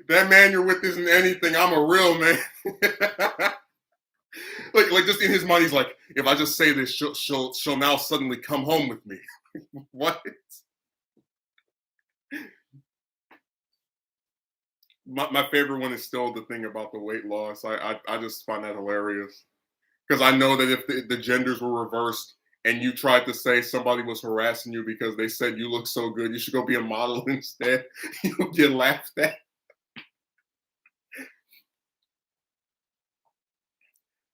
That man you're with isn't anything. I'm a real man. Like just in his mind, he's like, if I just say this, she'll now suddenly come home with me. What? My favorite one is still the thing about the weight loss. I just find that hilarious because I know that if the genders were reversed and you tried to say somebody was harassing you because they said you look so good, you should go be a model instead. You'll get laughed at.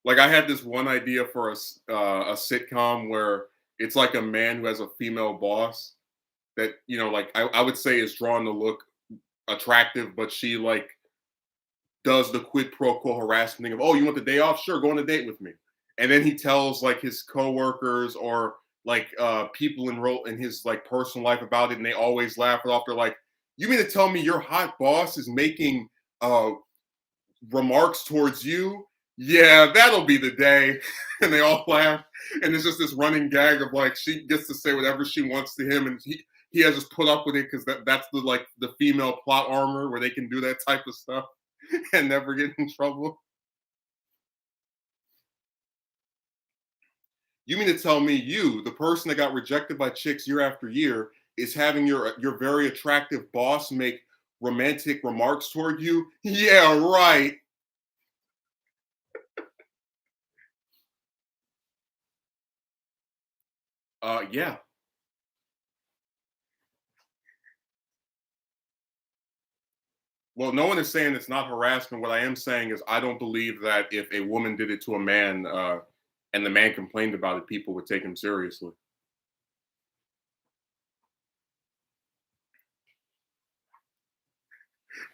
Like I had this one idea for a sitcom where it's like a man who has a female boss that like I would say is drawn to look attractive, but she like does the quid pro quo harassment thing of, oh, you want the day off? Sure, go on a date with me. And then he tells like his coworkers or like people enrolled in his like personal life about it, and they always laugh it off. They're like, "You mean to tell me your hot boss is making remarks towards you? Yeah, that'll be the day." And they all laugh, and it's just this running gag of like she gets to say whatever she wants to him, and he has just put up with it because that's the like the female plot armor where they can do that type of stuff and never get in trouble. You mean to tell me you, the person that got rejected by chicks year after year, is having your very attractive boss make romantic remarks toward you? Yeah, right. Yeah. Well, no one is saying it's not harassment. What I am saying is I don't believe that if a woman did it to a man and the man complained about it, people would take him seriously.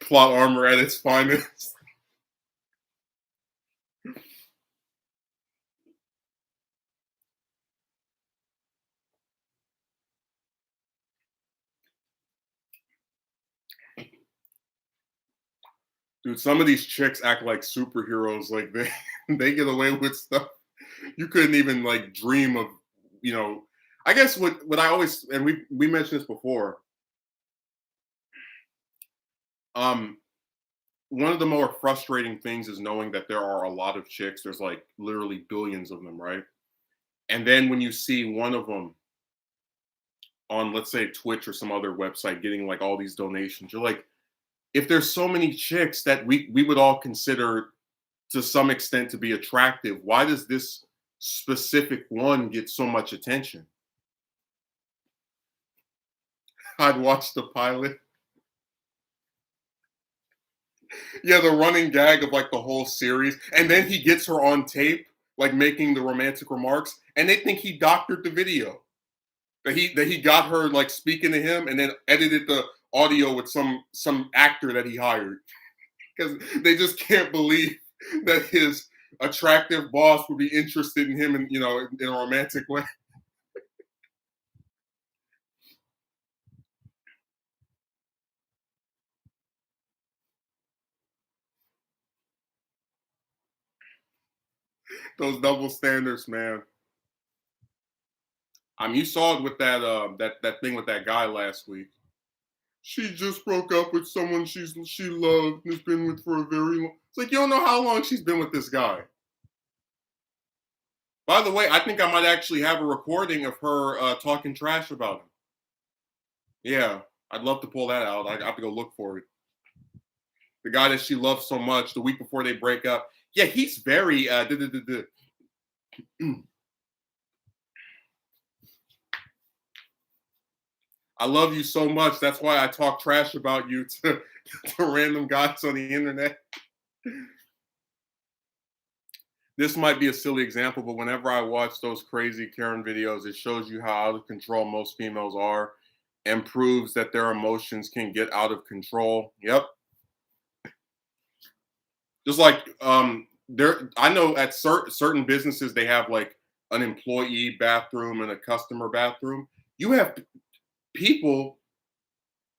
Plot armor at its finest. Dude, some of these chicks act like superheroes. Like they they get away with stuff you couldn't even like dream of. You know, I guess what I always, and we mentioned this before. Um, One of the more frustrating things is knowing that there are a lot of chicks. There's like literally billions of them, right? And then when you see one of them on, let's say, Twitch or some other website getting like all these donations, you're like, if there's so many chicks that we would all consider to some extent to be attractive, why does this specific one get so much attention? I'd watch the pilot. Yeah, the running gag of like the whole series, and then he gets her on tape, like making the romantic remarks, and they think he doctored the video. That he got her like speaking to him, and then edited the audio with some actor that he hired because they just can't believe that his attractive boss would be interested in him in a romantic way. Those double standards, man. I mean, you saw it with that thing with that guy last week. She just broke up with someone she loved and has been with for a very long. It's like you don't know how long she's been with this guy. By the way, I think I might actually have a recording of her talking trash about him. Yeah, I'd love to pull that out. I have to go look for it. The guy that she loves so much the week before they break up. Yeah, he's very I love you so much. That's why I talk trash about you to random guys on the internet. this might be a silly example, but whenever I watch those crazy Karen videos, it shows you how out of control most females are and proves that their emotions can get out of control. Yep. Just like there I know at certain businesses they have like an employee bathroom and a customer bathroom. You have people,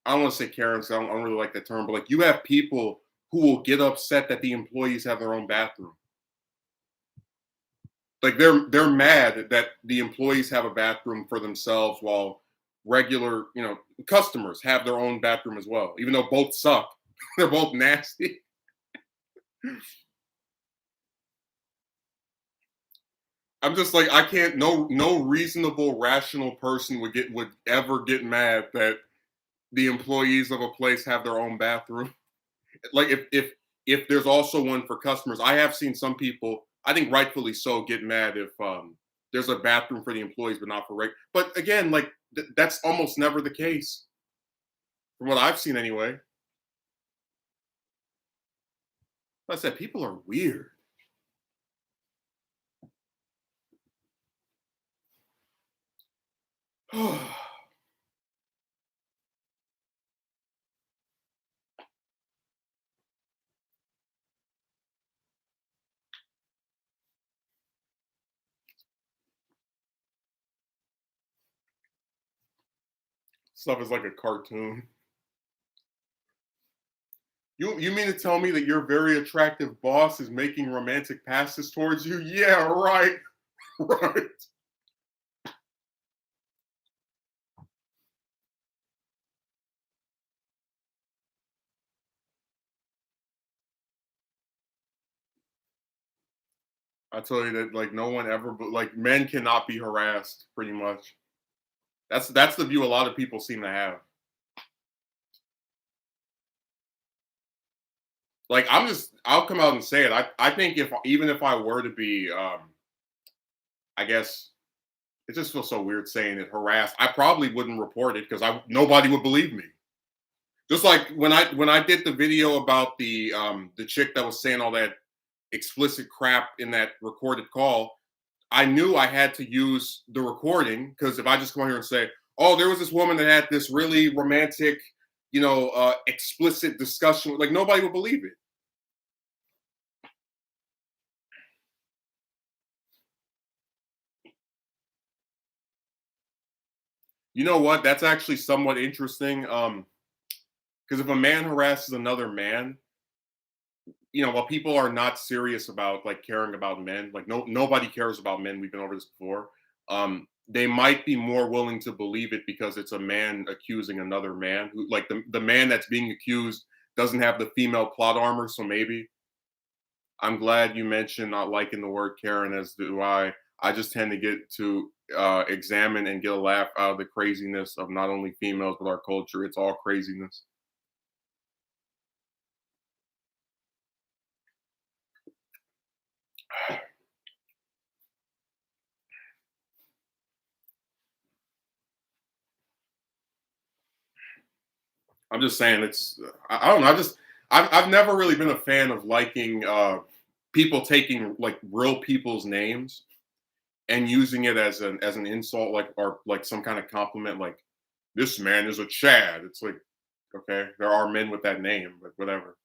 I don't want to say Karens, I don't really like that term, but like you have people who will get upset that the employees have their own bathroom. Like they're mad that the employees have a bathroom for themselves while regular, customers have their own bathroom as well, even though both suck. They're both nasty. I'm just like I can't. No reasonable, rational person would ever get mad that the employees of a place have their own bathroom. Like if there's also one for customers, I have seen some people, I think rightfully so, get mad if there's a bathroom for the employees but not for reg. But again, like that's almost never the case from what I've seen anyway. Like I said, people are weird. Stuff is like a cartoon. You mean to tell me that your very attractive boss is making romantic passes towards you? Yeah, right. Right. I tell you that like no one ever but like men cannot be harassed pretty much. That's the view a lot of people seem to have. Like I'll come out and say it. I think if even if I were to be I guess it just feels so weird saying it harassed, I probably wouldn't report it because I nobody would believe me. Just like when I did the video about the chick that was saying all that explicit crap in that recorded call, I knew I had to use the recording because if I just come on here and say, "Oh, there was this woman that had this really romantic, explicit discussion," like nobody would believe it. You know what? That's actually somewhat interesting. Because if a man harasses another man, while people are not serious about like caring about men, like nobody cares about men. We've been over this before. They might be more willing to believe it because it's a man accusing another man who, like the man that's being accused, doesn't have the female plot armor. So maybe I'm glad you mentioned not liking the word Karen, as do I. I just tend to get to examine and get a laugh out of the craziness of not only females but our culture. It's all craziness. I'm just saying it's. I don't know. I've never really been a fan of liking people taking like real people's names and using it as an insult, like or like some kind of compliment, like this man is a Chad. It's like okay, there are men with that name, but whatever.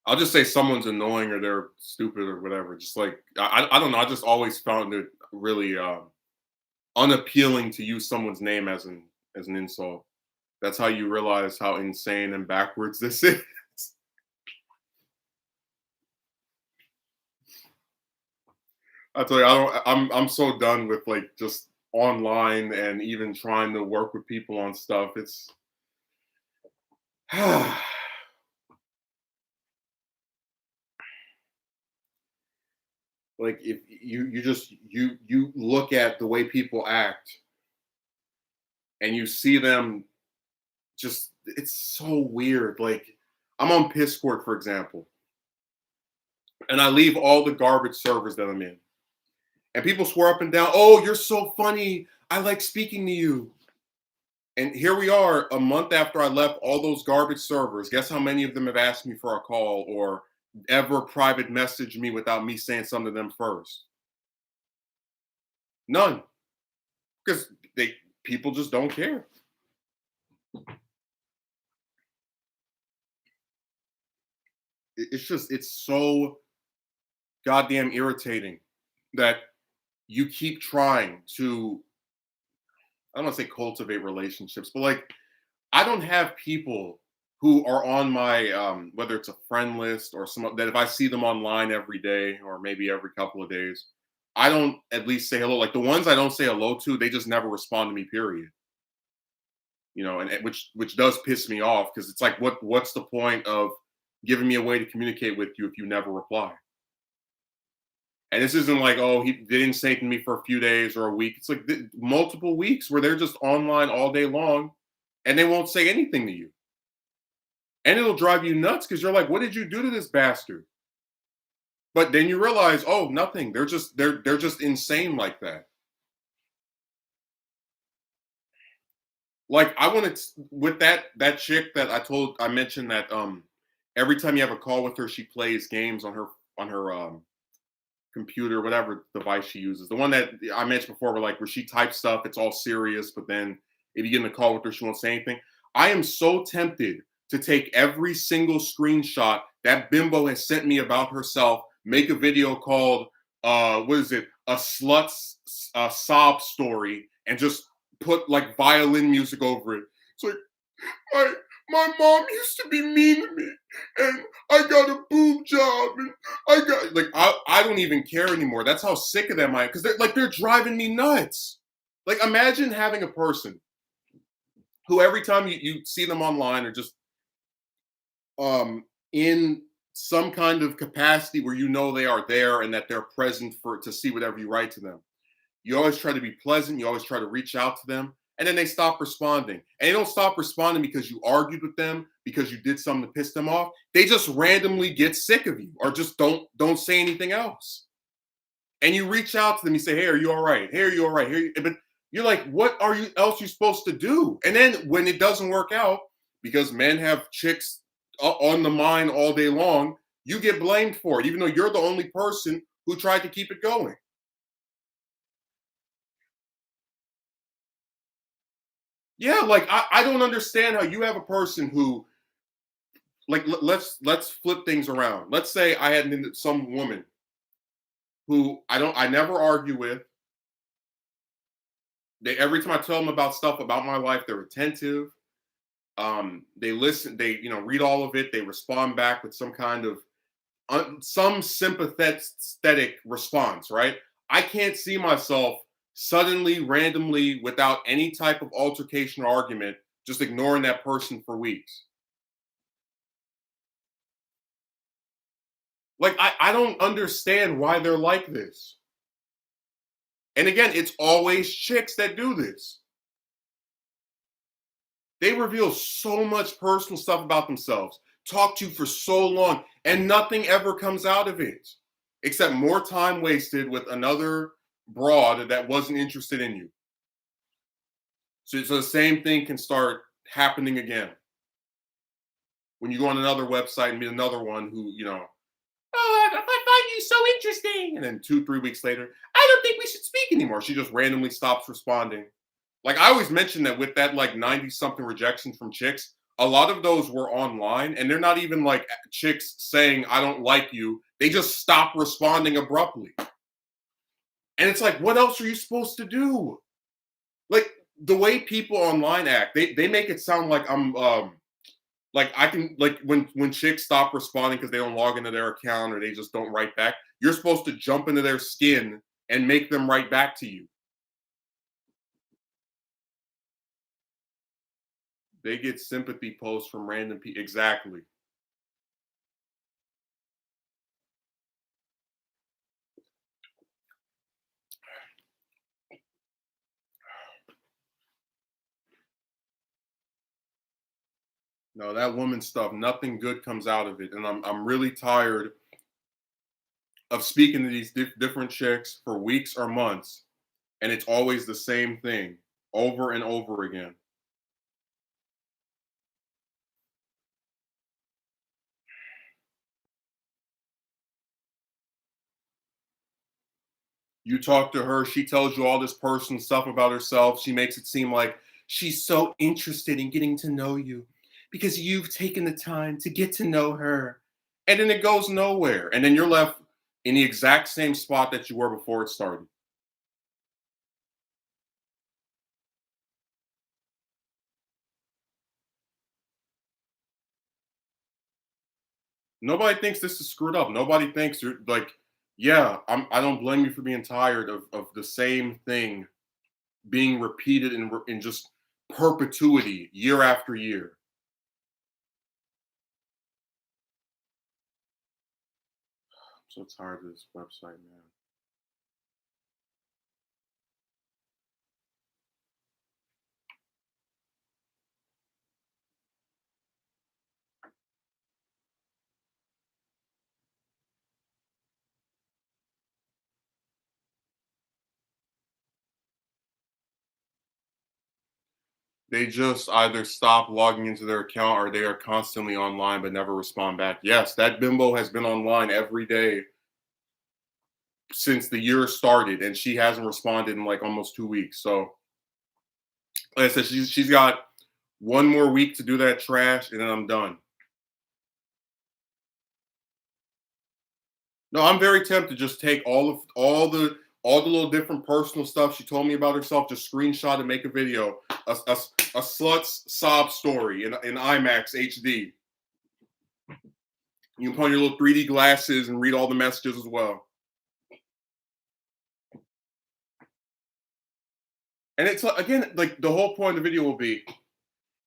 I'll just say someone's annoying or they're stupid or whatever. Just like I don't know. I just always found it really unappealing to use someone's name as an insult. That's how you realize how insane and backwards this is. I tell you, I don't. I'm so done with like just online and even trying to work with people on stuff. It's like if you look at the way people act and you see them just it's so weird. Like I'm on Pissport, for example, and I leave all the garbage servers that I'm in. And people swear up and down, "Oh, you're so funny. I like speaking to you." And here we are a month after I left all those garbage servers. Guess how many of them have asked me for a call or ever private message me without me saying something to them first? None, because they people just don't care. It's just it's so goddamn irritating that you keep trying to I don't want to say cultivate relationships, but like I don't have people who are on my whether it's a friend list or some that if I see them online every day or maybe every couple of days, I don't at least say hello. Like the ones I don't say hello to, they just never respond to me. Period. You know, and which does piss me off because it's like what's the point of giving me a way to communicate with you if you never reply? And this isn't like, oh, he didn't say to me for a few days or a week. It's like multiple weeks where they're just online all day long and they won't say anything to you. And it'll drive you nuts because you're like, what did you do to this bastard? But then you realize, oh, nothing. They're just insane like that. Like I wanted with that chick that I mentioned that every time you have a call with her, she plays games on her computer, whatever device she uses. The one that I mentioned before, where she types stuff, it's all serious, but then if you get in a call with her, she won't say anything. I am so tempted to take every single screenshot that Bimbo has sent me about herself, make a video called what is it, a slut's sob story, and just put like violin music over it. It's like my my mom used to be mean to me, and I got a boob job, and I got like I don't even care anymore. That's how sick of them I am because they're driving me nuts. Like imagine having a person who every time you see them online or just in some kind of capacity where you know they are there and that they're present for to see whatever you write to them. You always try to be pleasant. You always try to reach out to them. And then they stop responding. And they don't stop responding because you argued with them, because you did something to piss them off. They just randomly get sick of you or just don't say anything else. And you reach out to them, you say, hey, are you all right? Hey, are you all right? But you're like, what are you else you supposed to do? And then when it doesn't work out, because men have chicks on the mind all day long, you get blamed for it, even though you're the only person who tried to keep it going. Yeah, like I don't understand how you have a person who like let's flip things around. Let's say I had some woman who I never argue with. They every time I tell them about stuff about my life, they're attentive. They listen, they read all of it, they respond back with some kind of some sympathetic response, right? I can't see myself suddenly, randomly, without any type of altercation or argument, just ignoring that person for weeks. Like I don't understand why they're like this. And again, it's always chicks that do this. They reveal so much personal stuff about themselves, talk to you for so long, and nothing ever comes out of it except more time wasted with another broad that wasn't interested in you. So the same thing can start happening again when you go on another website and meet another one who, oh, I find you so interesting. And then 2, 3 weeks later, I don't think we should speak anymore. She just randomly stops responding. Like I always mention that with that like 90 something rejections from chicks, a lot of those were online and they're not even like chicks saying, I don't like you. They just stop responding abruptly. And it's like, what else are you supposed to do? Like the way people online act, they make it sound like I'm like I can like when chicks stop responding because they don't log into their account or they just don't write back, you're supposed to jump into their skin and make them write back to you. They get sympathy posts from random people. Exactly. No, that woman stuff, nothing good comes out of it. And I'm really tired of speaking to these different chicks for weeks or months, and it's always the same thing over and over again. You talk to her, she tells you all this personal stuff about herself. She makes it seem like she's so interested in getting to know you because you've taken the time to get to know her. And then it goes nowhere. And then you're left in the exact same spot that you were before it started. Nobody thinks this is screwed up. Nobody thinks you're like, yeah, I don't blame you for being tired of the same thing being repeated in just perpetuity year after year. I'm so tired of this website, man. They just either stop logging into their account or they are constantly online but never respond back. Yes, that bimbo has been online every day since the year started, and she hasn't responded in like almost 2 weeks. So, like I said, she's got one more week to do that trash, and then I'm done. No, I'm very tempted to just take all the little different personal stuff she told me about herself, just screenshot and make a video, a slut's sob story in IMAX HD. You can put on your little 3D glasses and read all the messages as well. And it's again like the whole point of the video will be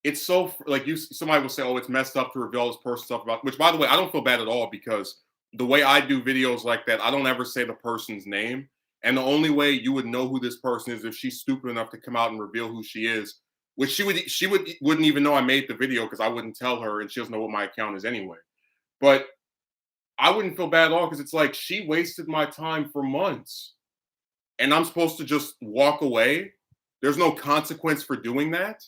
it's so like you somebody will say, oh, it's messed up to reveal this person's stuff about, which by the way, I don't feel bad at all because the way I do videos like that, I don't ever say the person's name. And the only way you would know who this person is if she's stupid enough to come out and reveal who she is, which she wouldn't even know I made the video because I wouldn't tell her and she doesn't know what my account is anyway. But I wouldn't feel bad at all because it's like she wasted my time for months and I'm supposed to just walk away. There's no consequence for doing that.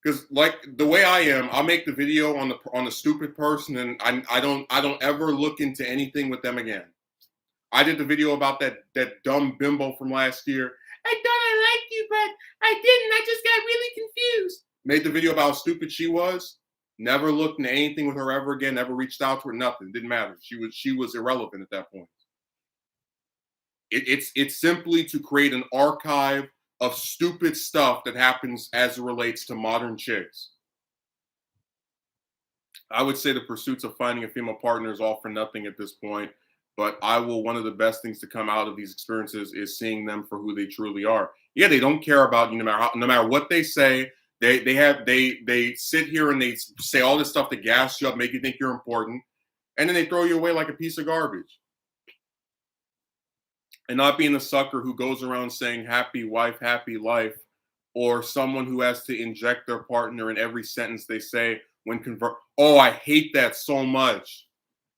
Because like the way I am, I'll make the video on the stupid person, and I don't ever look into anything with them again. I did the video about that dumb bimbo from last year. I thought I liked you, but I didn't. I just got really confused. Made the video about how stupid she was. Never looked into anything with her ever again. Never reached out to her. Nothing. Didn't matter. She was irrelevant at that point. It's simply to create an archive of stupid stuff that happens as it relates to modern chicks. I would say the pursuits of finding a female partner is all for nothing at this point. But I will. One of the best things to come out of these experiences is seeing them for who they truly are. Yeah, they don't care about you no matter what they say. They sit here and they say all this stuff to gas you up, make you think you're important, and then they throw you away like a piece of garbage. And not being the sucker who goes around saying happy wife, happy life, or someone who has to inject their partner in every sentence they say when convert. Oh, I hate that so much.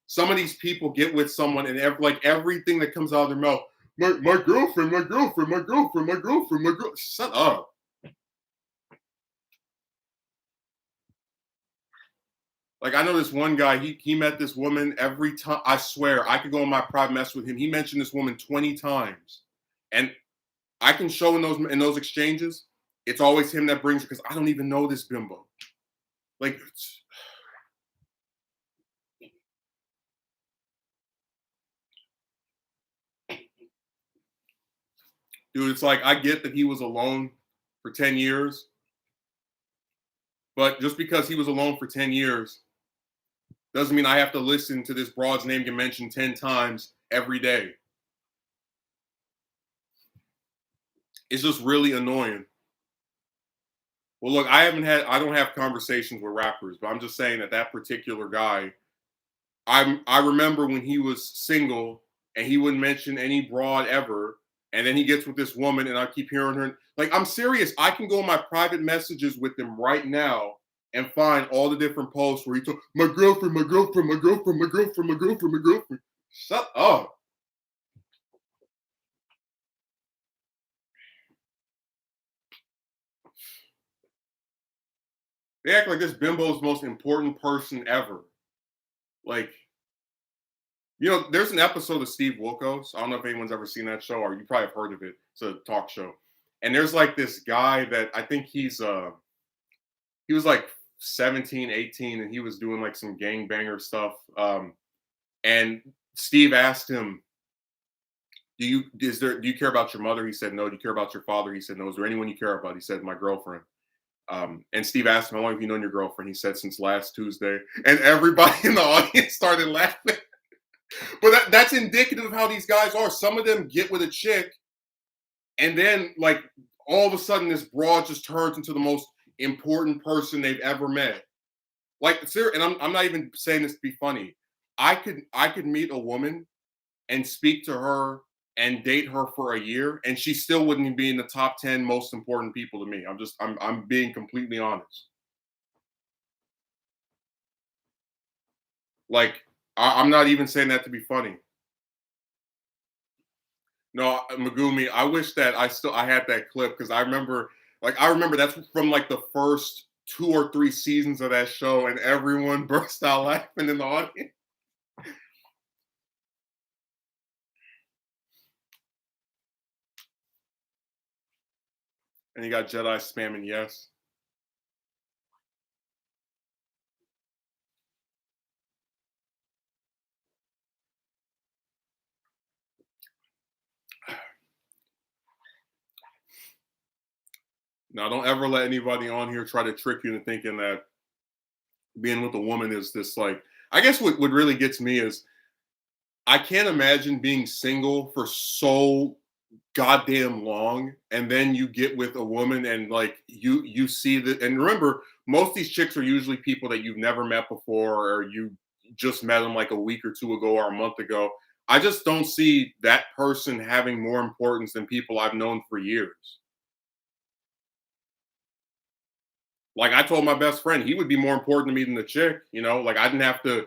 Some of these people get with someone and like everything that comes out of their mouth, my girlfriend, my girlfriend, my girlfriend, my girlfriend, my girl. Shut up. Like I know this one guy, he met this woman every time. I swear, I could go in my private mess with him. He mentioned this woman 20 times. And I can show in those exchanges, it's always him that brings her because I don't even know this bimbo. Like, dude, it's like I get that he was alone for 10 years, but just because he was alone for 10 years doesn't mean I have to listen to this broad's name get mentioned 10 times every day. It's just really annoying. Well, look, I don't have conversations with rappers, but I'm just saying that that particular guy, I remember when he was single and he wouldn't mention any broad ever, and then he gets with this woman, and I keep hearing her. Like, I'm serious. I can go in my private messages with him right now and find all the different posts where he told my girlfriend, my girlfriend, my girlfriend, my girlfriend, my girlfriend, my girlfriend. Shut up. They act like this bimbo's the most important person ever. Like, You know, there's an episode of Steve Wilkos. I don't know if anyone's ever seen that show, or you probably have heard of it. It's a talk show. And there's like this guy that I think he was like 17, 18, and he was doing like some gangbanger stuff. And Steve asked him, do you care about your mother? He said no. Do you care about your father? He said no. Is there anyone you care about? He said my girlfriend. And Steve asked him, how long have you known your girlfriend? He said since last Tuesday. And everybody in the audience started laughing. But that's indicative of how these guys are. Some of them get with a chick, and then like all of a sudden this broad just turns into the most important person they've ever met. Like, and I'm not even saying this to be funny. I could meet a woman and speak to her and date her for a year, and she still wouldn't be in the top 10 most important people to me. I'm being completely honest. Like, I'm not even saying that to be funny. No, Megumi, I wish that I had that clip because I remember that's from like the first 2 or 3 seasons of that show, and everyone burst out laughing in the audience. And you got Jedi spamming yes. Now, don't ever let anybody on here try to trick you into thinking that being with a woman is this like. I guess what really gets me is I can't imagine being single for so goddamn long, and then you get with a woman and like you see that. And remember, most of these chicks are usually people that you've never met before, or you just met them like a week or two ago or a month ago. I just don't see that person having more importance than people I've known for years. Like I told my best friend, he would be more important to me than the chick. You know, like I didn't have to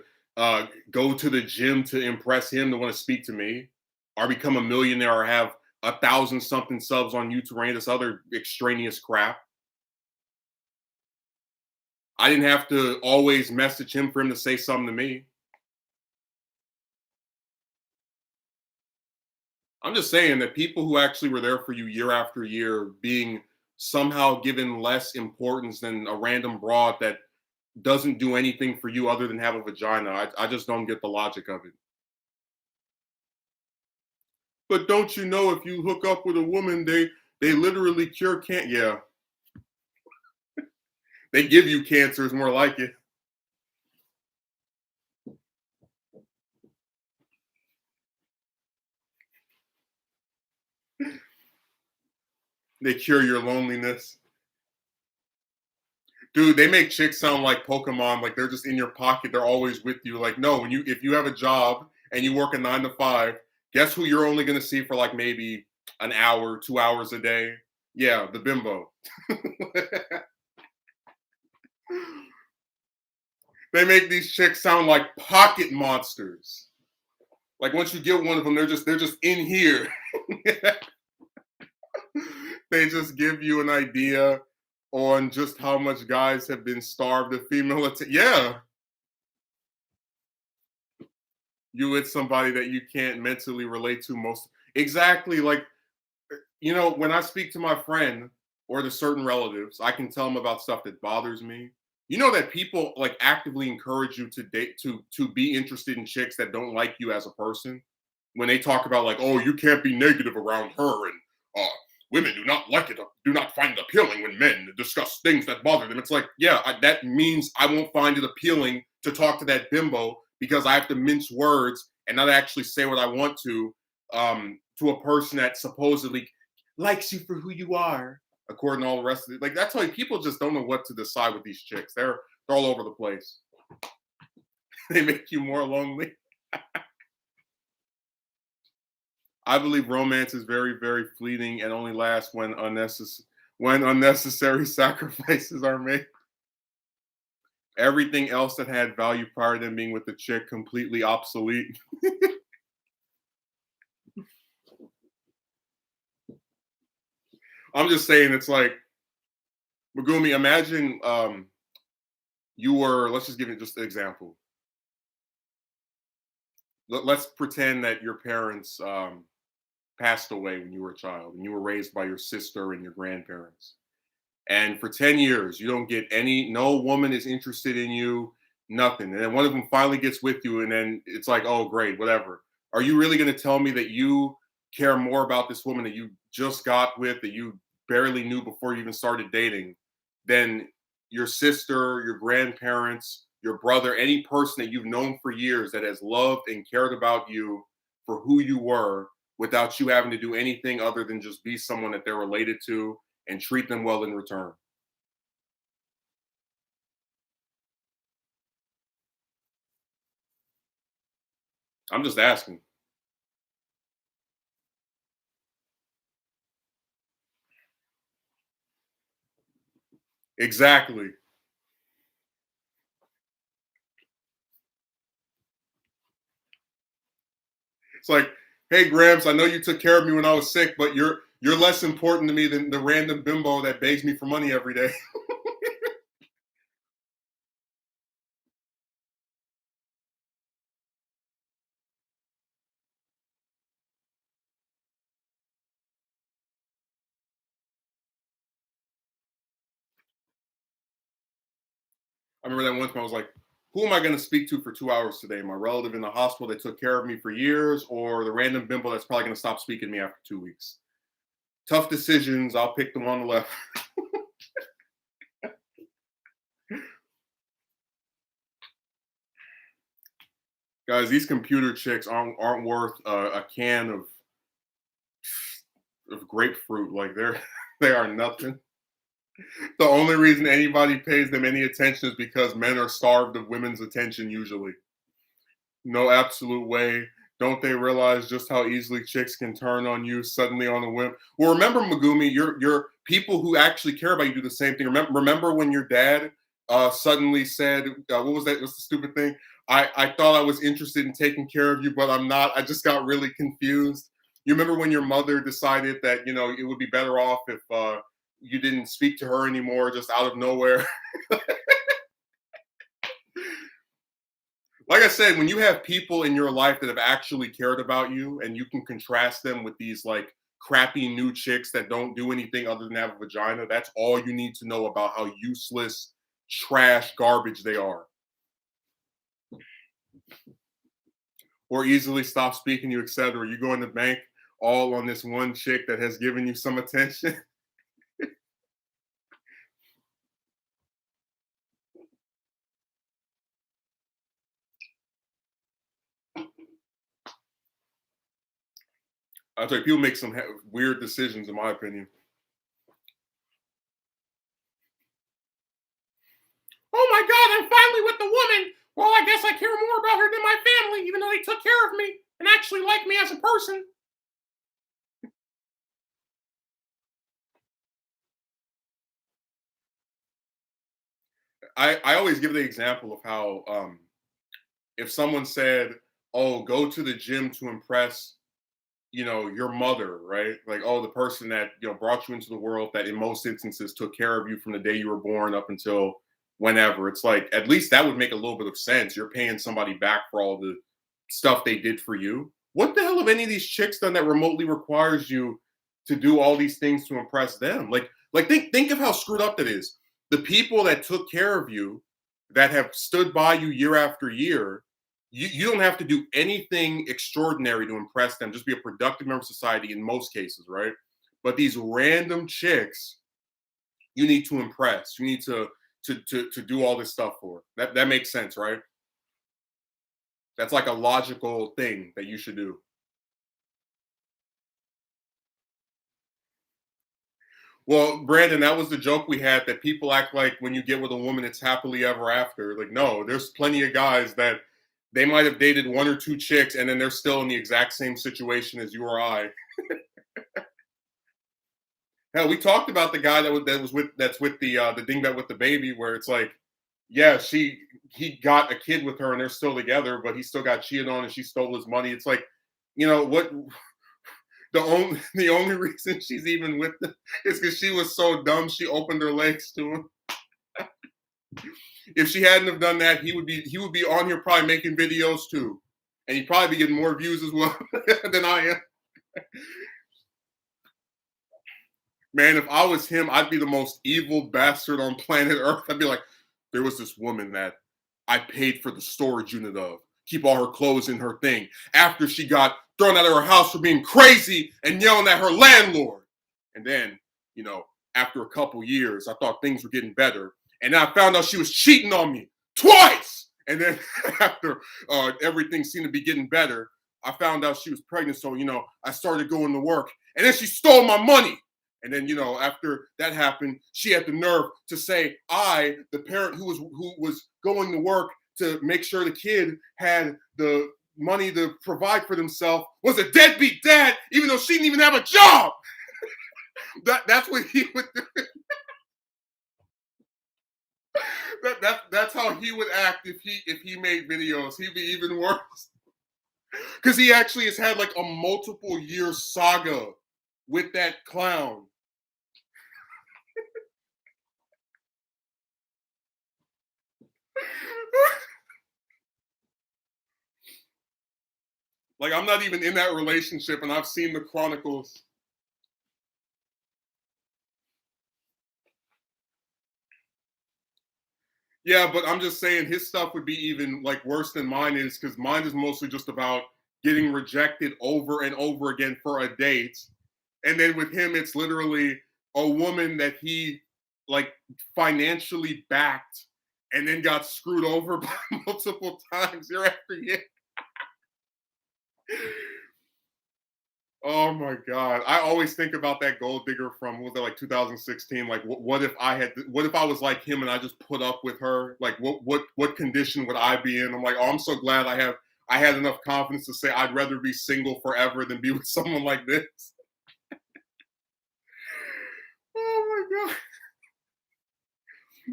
go to the gym to impress him to want to speak to me, or become a millionaire, or have 1,000 something subs on YouTube or any of this other extraneous crap. I didn't have to always message him for him to say something to me. I'm just saying that people who actually were there for you year after year being somehow given less importance than a random broad that doesn't do anything for you other than have a vagina. I just don't get the logic of it. But don't you know if you hook up with a woman, they literally cure cancer. Yeah, they give you cancer is more like it. They cure your loneliness. Dude, they make chicks sound like Pokemon, like they're just in your pocket, they're always with you. Like, no, when you if you have a job and you work a 9 to 5, guess who you're only gonna see for like maybe an hour, 2 hours a day? Yeah, the bimbo. They make these chicks sound like pocket monsters. Like once you get one of them, they're just in here. They just give you an idea on just how much guys have been starved of female attention. Yeah, you with somebody that you can't mentally relate to most. Exactly. Like, you know, when I speak to my friend or to certain relatives, I can tell them about stuff that bothers me. You know that people like actively encourage you to date to be interested in chicks that don't like you as a person. When they talk about like, oh, you can't be negative around her, and uh, women do not like it, do not find it appealing when men discuss things that bother them. It's like, yeah, that means I won't find it appealing to talk to that bimbo because I have to mince words and not actually say what I want to a person that supposedly likes you for who you are, according to all the rest of it. Like that's why people just don't know what to decide with these chicks. They're all over the place. They make you more lonely. I believe romance is very, very fleeting and only lasts when unnecessary sacrifices are made. Everything else that had value prior to them being with the chick completely obsolete. I'm just saying, it's like Megumi. Imagine you were. Let's just give it just an example. let's pretend that your parents passed away when you were a child and you were raised by your sister and your grandparents. And for 10 years, you don't get no woman is interested in you, nothing. And then one of them finally gets with you, and then it's like, oh, great, whatever. Are you really going to tell me that you care more about this woman that you just got with, that you barely knew before you even started dating, than your sister, your grandparents, your brother, any person that you've known for years that has loved and cared about you for who you were without you having to do anything other than just be someone that they're related to and treat them well in return? I'm just asking. Exactly. It's like, hey Gramps, I know you took care of me when I was sick, but you're less important to me than the random bimbo that begs me for money every day. I remember that one time I was like, who am I going to speak to for 2 hours today? My relative in the hospital that took care of me for years, or the random bimbo that's probably going to stop speaking to me after 2 weeks? Tough decisions. I'll pick the one on the left. Guys, these computer chicks aren't worth a can of grapefruit. Like they're they are nothing. The only reason anybody pays them any attention is because men are starved of women's attention usually. No absolute way. Don't they realize just how easily chicks can turn on you suddenly on a whim? Well, remember, Megumi, your people who actually care about you do the same thing. Remember when your dad suddenly said, "What was that? What's the stupid thing? I thought I was interested in taking care of you, but I'm not. I just got really confused." You remember when your mother decided that it would be better off if you didn't speak to her anymore, just out of nowhere? Like I said, when you have people in your life that have actually cared about you and you can contrast them with these like crappy new chicks that don't do anything other than have a vagina, that's all you need to know about how useless, trash, garbage they are. Or easily stop speaking to you, etc. You go in the bank all on this one chick that has given you some attention. I tell you, people make some weird decisions, in my opinion. Oh my God, I'm finally with the woman. Well, I guess I care more about her than my family, even though they took care of me and actually like me as a person. I always give the example of how if someone said, "Oh, go to the gym to impress, your mother," right? Like, oh, the person that brought you into the world, that in most instances took care of you from the day you were born up until whenever. It's like at least that would make a little bit of sense. You're paying somebody back for all the stuff they did for you. What the hell have any of these chicks done that remotely requires you to do all these things to impress them? Like think of how screwed up that is. The people that took care of you, that have stood by you year after year, you don't have to do anything extraordinary to impress them. Just be a productive member of society in most cases, right? But these random chicks, you need to impress. You need to do all this stuff for. That makes sense, right? That's like a logical thing that you should do. Well, Brandon, that was the joke we had, that people act like when you get with a woman, it's happily ever after. Like, no, there's plenty of guys that they might have dated one or two chicks and then they're still in the exact same situation as you or I. Hell, we talked about the guy that's with the dingbat with the baby, where it's like, yeah, he got a kid with her and they're still together, but he still got cheated on and she stole his money. It's like, what the only reason she's even with them is because she was so dumb she opened her legs to him. If she hadn't have done that, he would be on here probably making videos too. and he'd probably be getting more views as well than I am. Man, if I was him, I'd be the most evil bastard on planet Earth. I'd be like, there was this woman that I paid for the storage unit of, keep all her clothes in her thing, after she got thrown out of her house for being crazy and yelling at her landlord. And then, you know, after a couple years, I thought things were getting better. And then I found out she was cheating on me twice. And then after everything seemed to be getting better, I found out she was pregnant. So, I started going to work. And then she stole my money. And then, after that happened, she had the nerve to say I, the parent who was going to work to make sure the kid had the money to provide for themselves, was a deadbeat dad, even though she didn't even have a job. That's what he would do. That's how he would act if he made videos. He'd be even worse. Because he actually has had like a multiple year saga with that clown. Like, I'm not even in that relationship, and I've seen the chronicles. Yeah, but I'm just saying his stuff would be even like worse than mine is, because mine is mostly just about getting rejected over and over again for a date. And then with him, it's literally a woman that he like financially backed and then got screwed over by multiple times year after year. Oh my god! I always think about that gold digger from, what was that, like 2016? Like, what if what if I was like him and I just put up with her? Like, what condition would I be in? I'm like, oh, I'm so glad I had enough confidence to say I'd rather be single forever than be with someone like this. Oh my god!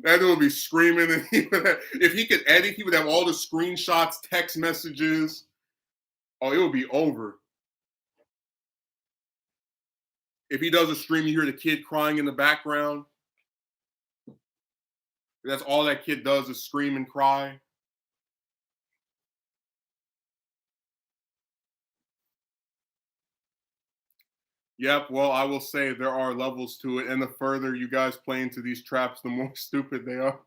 That dude would be screaming, and if he could edit, he would have all the screenshots, text messages. Oh, it would be over. If he does a stream, you hear the kid crying in the background. That's all that kid does is scream and cry. Yep. Well, I will say there are levels to it, and the further you guys play into these traps, the more stupid they are.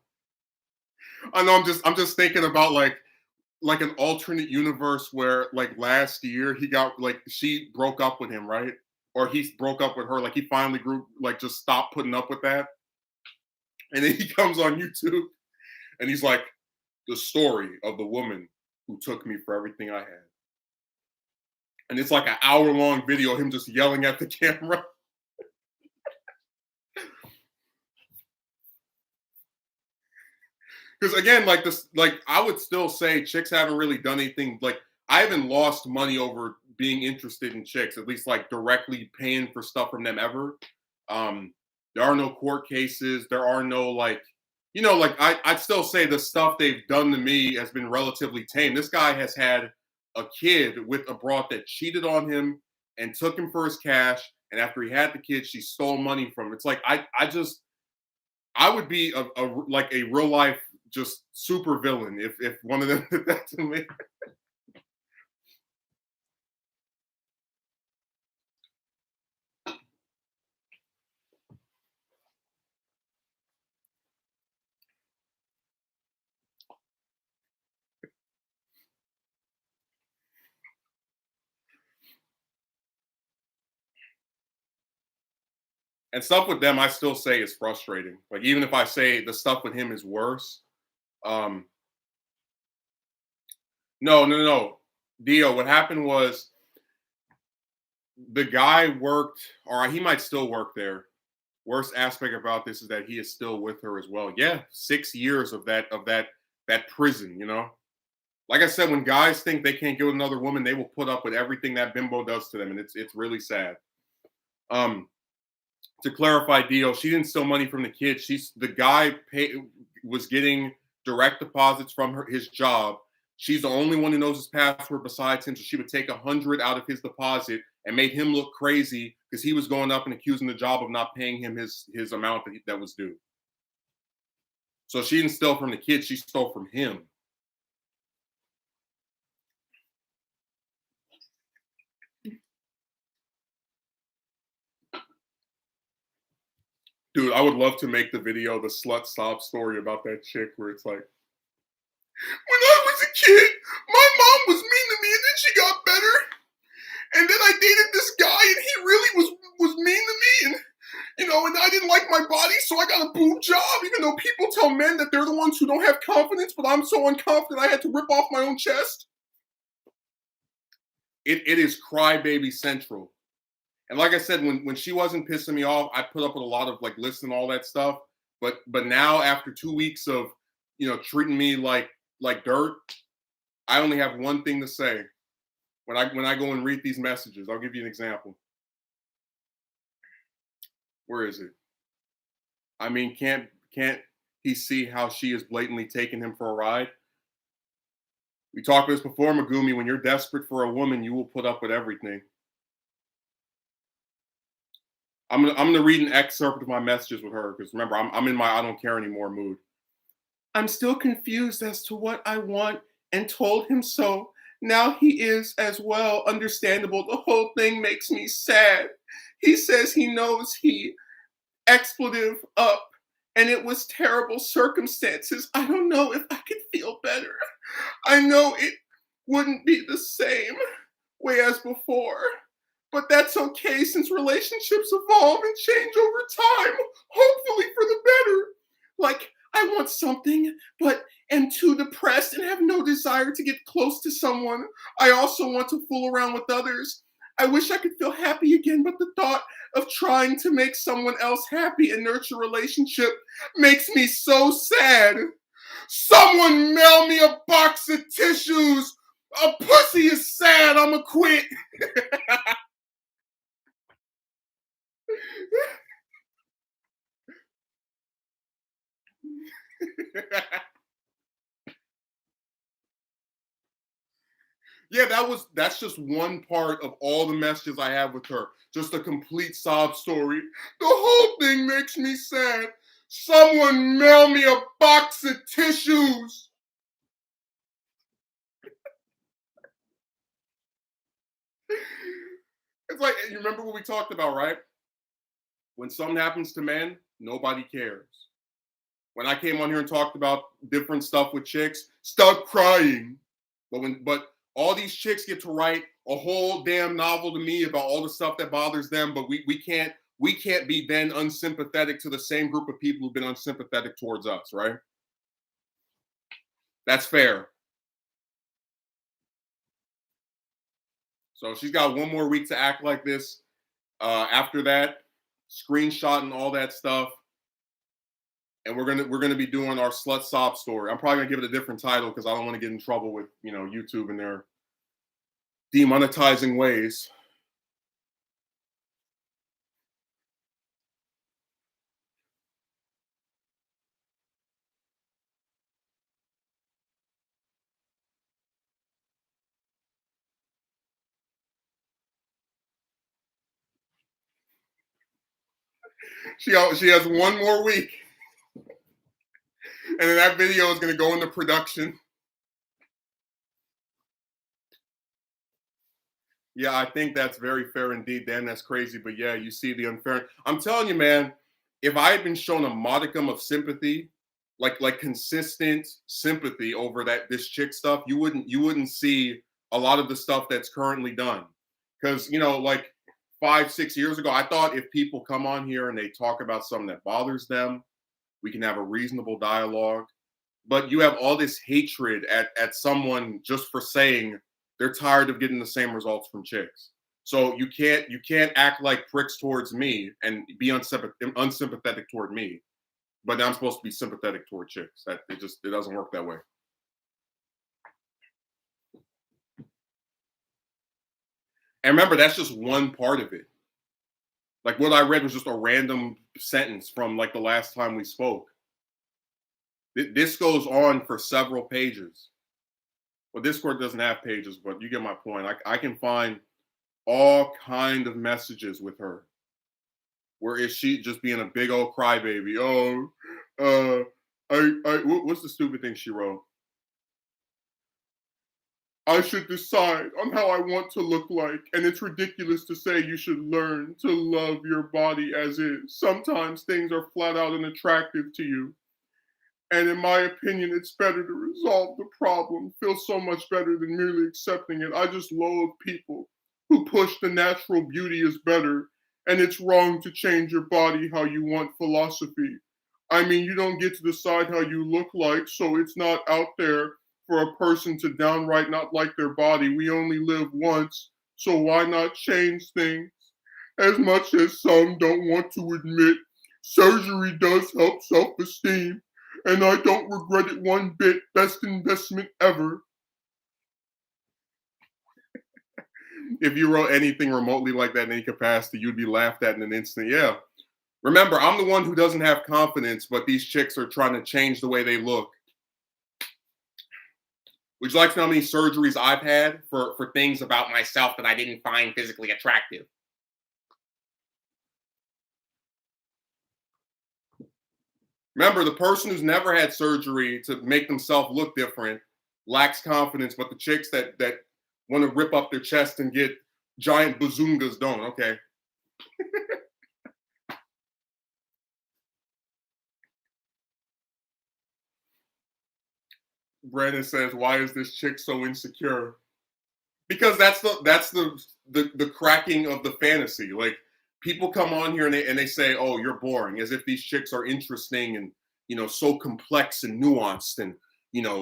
I know. I'm just thinking about like an alternate universe where like last year he got like she broke up with him, right? Or he broke up with her. Like he finally grew like just stopped putting up with that, and then he comes on YouTube and he's like, the story of the woman who took me for everything I had. And it's like an hour-long video of him just yelling at the camera. Because again, like this, like I would still say chicks haven't really done anything. Like I haven't lost money over being interested in chicks, at least like directly paying for stuff from them ever. Um, there are no court cases. There are no like, like I'd still say the stuff they've done to me has been relatively tame. This guy has had a kid with a broad that cheated on him and took him for his cash. And after he had the kid, she stole money from him. It's like I would be like a real life just super villain if one of them did that to me. And stuff with them, I still say is frustrating. Like even if I say the stuff with him is worse, um, no, no, no, Dio. What happened was the guy worked, or he might still work there. Worst aspect about this is that he is still with her as well. Yeah, 6 years of that prison. Like I said, when guys think they can't get with another woman, they will put up with everything that bimbo does to them, and it's really sad. Um, to clarify, Dio, she didn't steal money from the kid. The guy was getting direct deposits from his job. She's the only one who knows his password besides him, so she would take 100 out of his deposit and made him look crazy because he was going up and accusing the job of not paying him his amount that was due. So she didn't steal from the kid; she stole from him. Dude, I would love to make the video the slut sob story about that chick where it's like, when I was a kid, my mom was mean to me and then she got better. And then I dated this guy and he really was mean to me and and I didn't like my body, so I got a boob job, even though people tell men that they're the ones who don't have confidence, but I'm so unconfident I had to rip off my own chest. It is crybaby central. And like I said, when she wasn't pissing me off, I put up with a lot of like lists and all that stuff. But now after 2 weeks of treating me like dirt, I only have one thing to say. When I go and read these messages, I'll give you an example. Where is it? I mean, can't he see how she is blatantly taking him for a ride? We talked about this before, Megumi. When you're desperate for a woman, you will put up with everything. I'm gonna read an excerpt of my messages with her because remember, I'm in my I don't care anymore mood. I'm still confused as to what I want and told him so. Now he is as well. Understandable. The whole thing makes me sad. He says he knows he expletive up and it was terrible circumstances. I don't know if I could feel better. I know it wouldn't be the same way as before, but that's okay since relationships evolve and change over time, hopefully for the better. Like, I want something, but am too depressed and have no desire to get close to someone. I also want to fool around with others. I wish I could feel happy again, but the thought of trying to make someone else happy and nurture a relationship makes me so sad. Someone mail me a box of tissues. A pussy is sad. I'ma quit. Yeah, that's just one part of all the messages I have with her. Just a complete sob story. The whole thing makes me sad. Someone mail me a box of tissues. It's like, you remember what we talked about, right? When something happens to men, nobody cares. When I came on here and talked about different stuff with chicks, stop crying. But all these chicks get to write a whole damn novel to me about all the stuff that bothers them, but we can't be then unsympathetic to the same group of people who've been unsympathetic towards us, right? That's fair. So she's got one more week to act like this. After that, screenshotting all that stuff, and we're gonna be doing our slut sob story. I'm probably gonna give it a different title because I don't want to get in trouble with YouTube and their demonetizing ways. She has one more week, and then that video is gonna go into production. Yeah, I think that's very fair indeed. Dan, that's crazy. But yeah, you see the unfair. I'm telling you, man, if I had been shown a modicum of sympathy, like consistent sympathy over this chick stuff, you wouldn't see a lot of the stuff that's currently done. Because like 5, 6 years ago, I thought if people come on here and they talk about something that bothers them, we can have a reasonable dialogue. But you have all this hatred at someone just for saying they're tired of getting the same results from chicks. So you can't act like pricks towards me and be unsympathetic toward me, but I'm supposed to be sympathetic toward chicks. That it doesn't work that way. And remember, that's just one part of it. Like what I read was just a random sentence from like the last time we spoke. This goes on for several pages. Well, Discord doesn't have pages, but you get my point. I can find all kind of messages with her. Where is she just being a big old crybaby? Oh, what's the stupid thing she wrote? I should decide on how I want to look like, and it's ridiculous to say you should learn to love your body as is. Sometimes things are flat out unattractive to you. And in my opinion, it's better to resolve the problem. Feels so much better than merely accepting it. I just loathe people who push the natural beauty is better and it's wrong to change your body how you want philosophy. I mean, you don't get to decide how you look like, so it's not out there for a person to downright not like their body. We only live once, so why not change things? As much as some don't want to admit, surgery does help self esteem, and I don't regret it one bit. Best investment ever. If you wrote anything remotely like that in any capacity, you'd be laughed at in an instant. Yeah. Remember, I'm the one who doesn't have confidence, but these chicks are trying to change the way they look. Would you like to know how many surgeries I've had for things about myself that I didn't find physically attractive? Remember, the person who's never had surgery to make themselves look different lacks confidence, but the chicks that want to rip up their chest and get giant bazungas don't. Okay. Brandon says, "Why is this chick so insecure?" Because that's the cracking of the fantasy. Like people come on here and they say, "Oh, you're boring," as if these chicks are interesting and so complex and nuanced and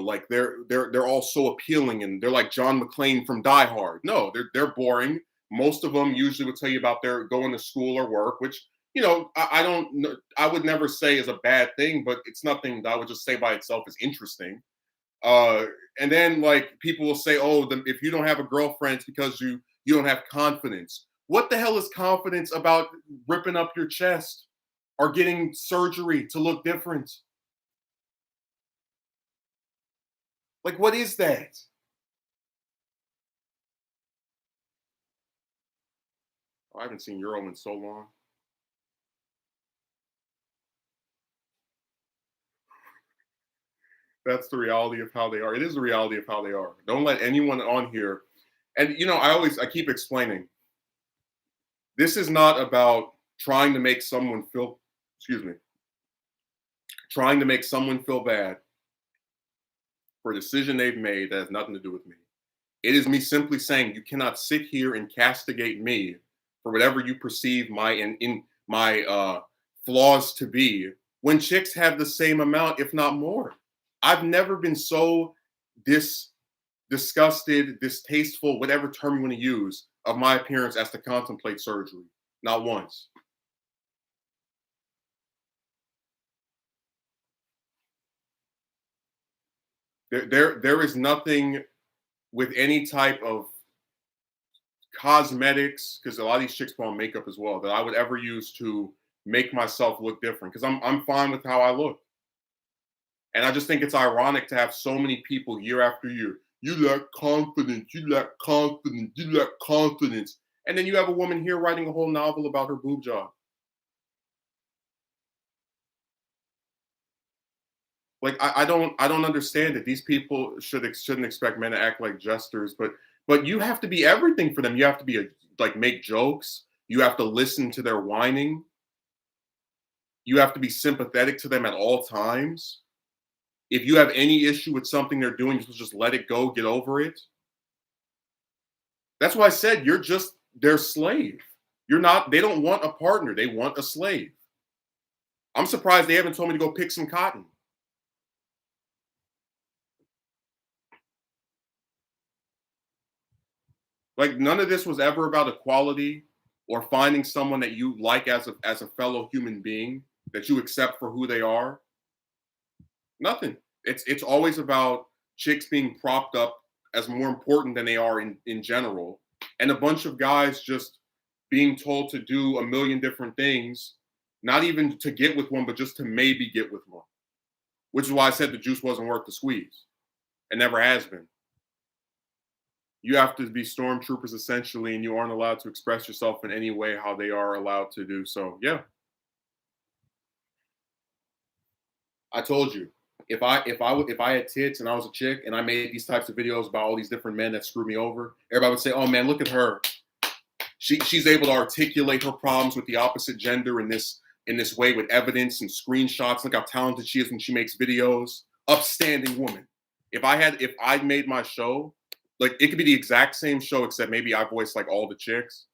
like they're all so appealing and they're like John McClane from Die Hard. No, they're boring. Most of them usually would tell you about their going to school or work, which I don't I would never say is a bad thing, but it's nothing that I would just say by itself is interesting. Uh, and then like people will say, "Oh, if you don't have a girlfriend, it's because you don't have confidence." What the hell is confidence about ripping up your chest or getting surgery to look different? Like, what is that? Oh, I haven't seen Euro in so long. That's the reality of how they are. It is the reality of how they are. Don't let anyone on here. And I keep explaining. This is not about trying to make someone feel. Excuse me. Trying to make someone feel bad for a decision they've made that has nothing to do with me. It is me simply saying you cannot sit here and castigate me for whatever you perceive my in my flaws to be when chicks have the same amount, if not more. I've never been so disgusted, distasteful, whatever term you want to use, of my appearance as to contemplate surgery. Not once. There is nothing with any type of cosmetics, because a lot of these chicks put on makeup as well, that I would ever use to make myself look different. Because I'm fine with how I look. And I just think it's ironic to have so many people year after year. You lack confidence. You lack confidence. You lack confidence. And then you have a woman here writing a whole novel about her boob job. Like I don't understand it. These people shouldn't expect men to act like jesters, but you have to be everything for them. You have to be like make jokes. You have to listen to their whining. You have to be sympathetic to them at all times. If you have any issue with something they're doing, you just let it go, get over it. That's why I said you're just their slave. You're not, they don't want a partner, they want a slave. I'm surprised they haven't told me to go pick some cotton. Like none of this was ever about equality or finding someone that you like as a fellow human being that you accept for who they are. Nothing. It's always about chicks being propped up as more important than they are in general, and a bunch of guys just being told to do a million different things, not even to get with one, but just to maybe get with one. Which is why I said the juice wasn't worth the squeeze. It never has been. You have to be stormtroopers essentially, and you aren't allowed to express yourself in any way how they are allowed to do so. Yeah, I told you. if I had tits and I was a chick and I made these types of videos about all these different men that screwed me over, everybody would say, "Oh man, look at her. She's able to articulate her problems with the opposite gender in this way with evidence and screenshots. Look how talented she is when she makes videos. Upstanding woman." If I made my show, like it could be the exact same show except maybe I voiced like all the chicks,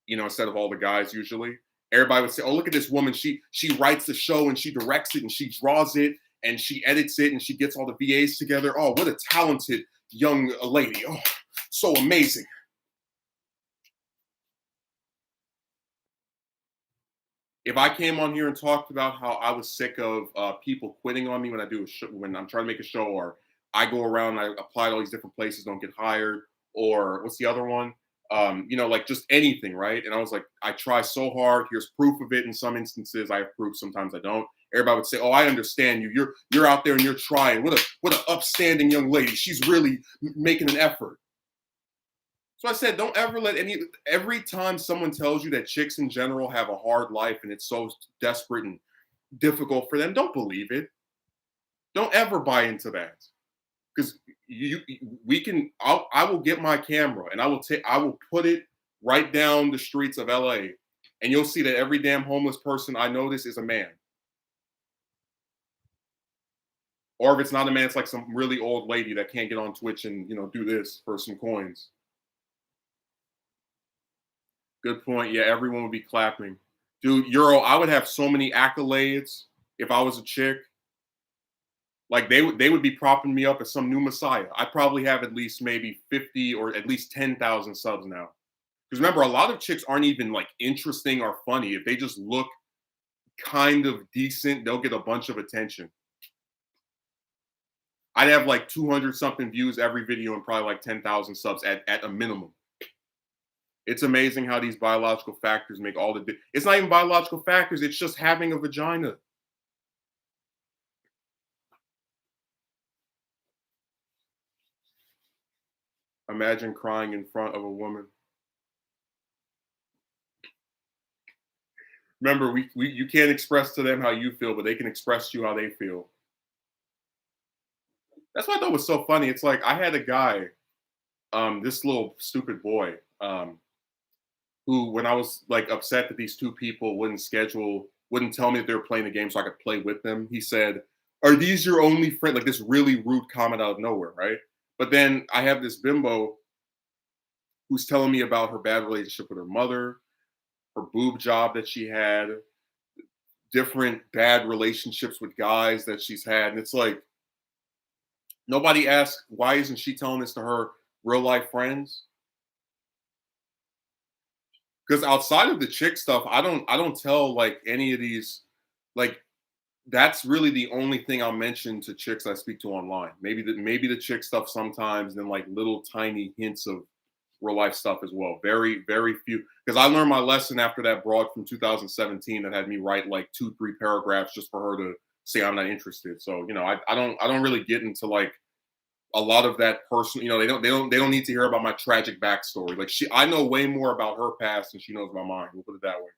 instead of all the guys usually. Everybody would say, "Oh, look at this woman. She writes the show and she directs it and she draws it and she edits it and she gets all the VAs together. Oh, what a talented young lady. Oh, so amazing." If I came on here and talked about how I was sick of people quitting on me when I do a show, when I'm trying to make a show, or I go around and I apply to all these different places, don't get hired, or what's the other one? Like just anything, right? And I was like, I try so hard. Here's proof of it. In some instances, I have proof. Sometimes I don't. Everybody would say, "Oh, I understand you. You're out there and you're trying. What an upstanding young lady. She's really making an effort." So I said, don't ever let every time someone tells you that chicks in general have a hard life and it's so desperate and difficult for them, don't believe it. Don't ever buy into that. Because I will get my camera and I will put it right down the streets of LA and you'll see that every damn homeless person I notice is a man. Or if it's not a man, it's like some really old lady that can't get on Twitch and, do this for some coins. Good point. Yeah, everyone would be clapping. Dude, Euro, I would have so many accolades if I was a chick. Like they would be propping me up as some new messiah. I probably have at least maybe 50 or at least 10,000 subs now. Because remember, a lot of chicks aren't even like interesting or funny. If they just look kind of decent, they'll get a bunch of attention. I'd have like 200 something views every video and probably like 10,000 subs at a minimum. It's amazing how these biological factors make all the. It's not even biological factors. It's just having a vagina. Imagine crying in front of a woman. Remember, you can't express to them how you feel, but they can express to you how they feel. That's what I thought was so funny. It's like I had a guy, this little stupid boy, who, when I was like upset that these two people wouldn't tell me that they were playing the game so I could play with them, he said, "Are these your only friend?" Like this really rude comment out of nowhere, right? But then I have this bimbo who's telling me about her bad relationship with her mother, her boob job that she had, different bad relationships with guys that she's had. And it's like, nobody asks, why isn't she telling this to her real life friends? Because outside of the chick stuff, I don't tell like any of these, like that's really the only thing I'll mention to chicks I speak to online. Maybe the chick stuff sometimes, then like little tiny hints of real life stuff as well. Very, very few. Because I learned my lesson after that broad from 2017 that had me write like 2, 3 paragraphs just for her to say I'm not interested. So, I don't really get into like a lot of that person, they don't need to hear about my tragic backstory. Like I know way more about her past than she knows about mine. We'll put it that way.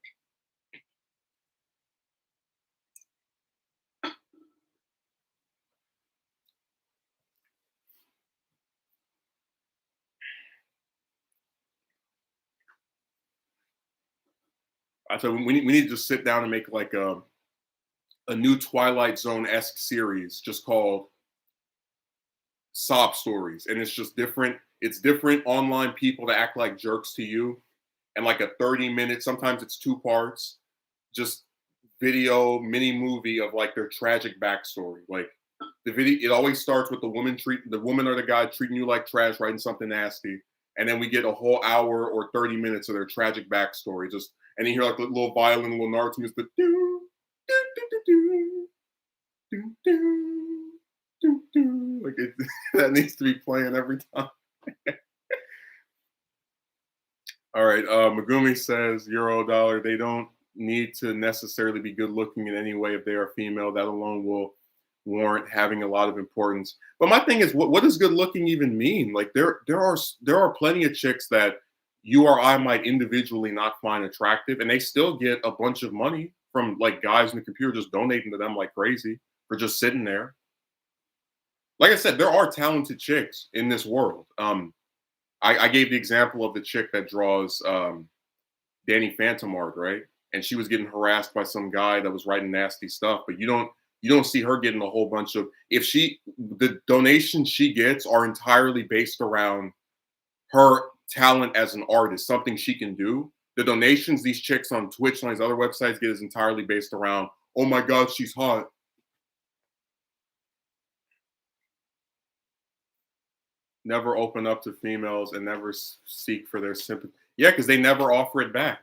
I said we need to just sit down and make like a new Twilight Zone-esque series just called Sob Stories. And it's different online people that act like jerks to you. And like a 30-minute, sometimes it's 2 parts, just video mini movie of like their tragic backstory. Like the video, it always starts with the woman or the guy treating you like trash, writing something nasty. And then we get a whole hour or 30 minutes of their tragic backstory. And you hear like the little violin, little Naruto music, the do, do, do, do, do, do, do, do, do. Like that needs to be playing every time. All right. Megumi says, Euro Dollar, they don't need to necessarily be good looking in any way if they are female. That alone will warrant having a lot of importance. But my thing is, what does good looking even mean? Like there are plenty of chicks that you or I might individually not find attractive, and they still get a bunch of money from like guys in the computer just donating to them like crazy for just sitting there. like I said, there are talented chicks in this world. I gave the example of the chick that draws Danny Phantom art, right? And she was getting harassed by some guy that was writing nasty stuff, but you don't see her getting a whole bunch of, if she, the donations she gets are entirely based around her talent as an artist, something she can do. The donations these chicks on Twitch and these other websites get is entirely based around, oh my God, she's hot. Never open up to females and never seek for their sympathy. Yeah, because they never offer it back.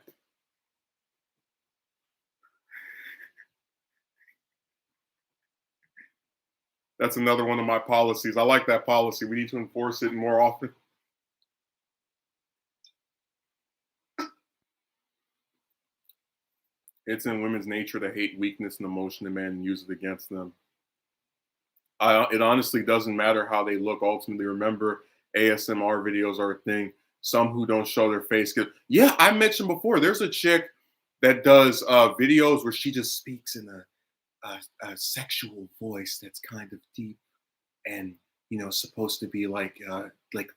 That's another one of my policies. I like that policy. We need to enforce it more often. It's in women's nature to hate weakness and emotion in men and use it against them. It honestly doesn't matter how they look. Ultimately, remember, ASMR videos are a thing. Some who don't show their face. Yeah, I mentioned before, there's a chick that does videos where she just speaks in a sexual voice that's kind of deep and supposed to be like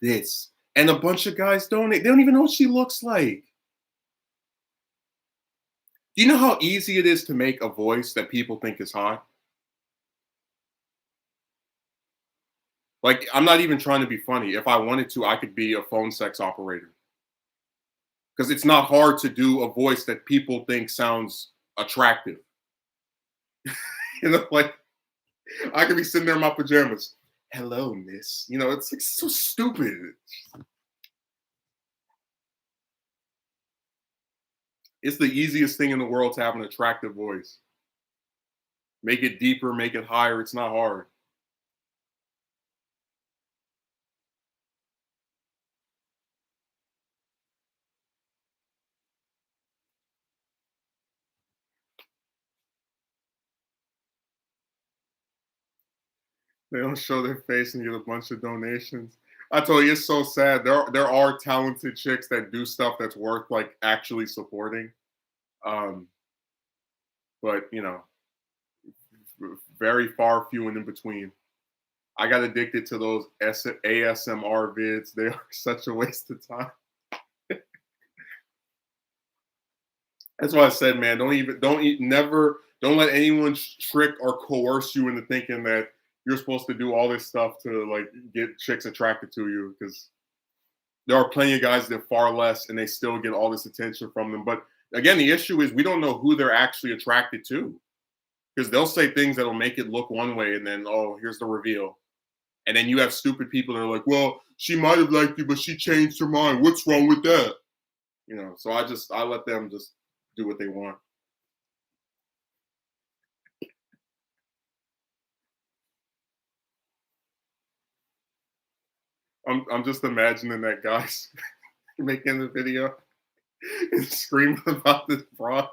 this. And a bunch of guys donate. They don't even know what she looks like. Do you know how easy it is to make a voice that people think is hot? Like, I'm not even trying to be funny. If I wanted to, I could be a phone sex operator. Because it's not hard to do a voice that people think sounds attractive. Like I could be sitting there in my pajamas. Hello, miss. It's like so stupid. It's the easiest thing in the world to have an attractive voice. Make it deeper, make it higher. It's not hard. They don't show their face and get a bunch of donations. I told you, it's so sad. There are talented chicks that do stuff that's worth like actually supporting. Um, but very far few and in between. I got addicted to those ASMR vids. They are such a waste of time. That's why I said, man, don't let anyone trick or coerce you into thinking that you're supposed to do all this stuff to like get chicks attracted to you, because there are plenty of guys that far less and they still get all this attention from them. But again, the issue is we don't know who they're actually attracted to, because they'll say things that'll make it look one way and then, oh, here's the reveal. And then you have stupid people that are like, well, she might have liked you, but she changed her mind. What's wrong with that? So I let them just do what they want. I'm just imagining that guy's making the video and screaming about this fraud.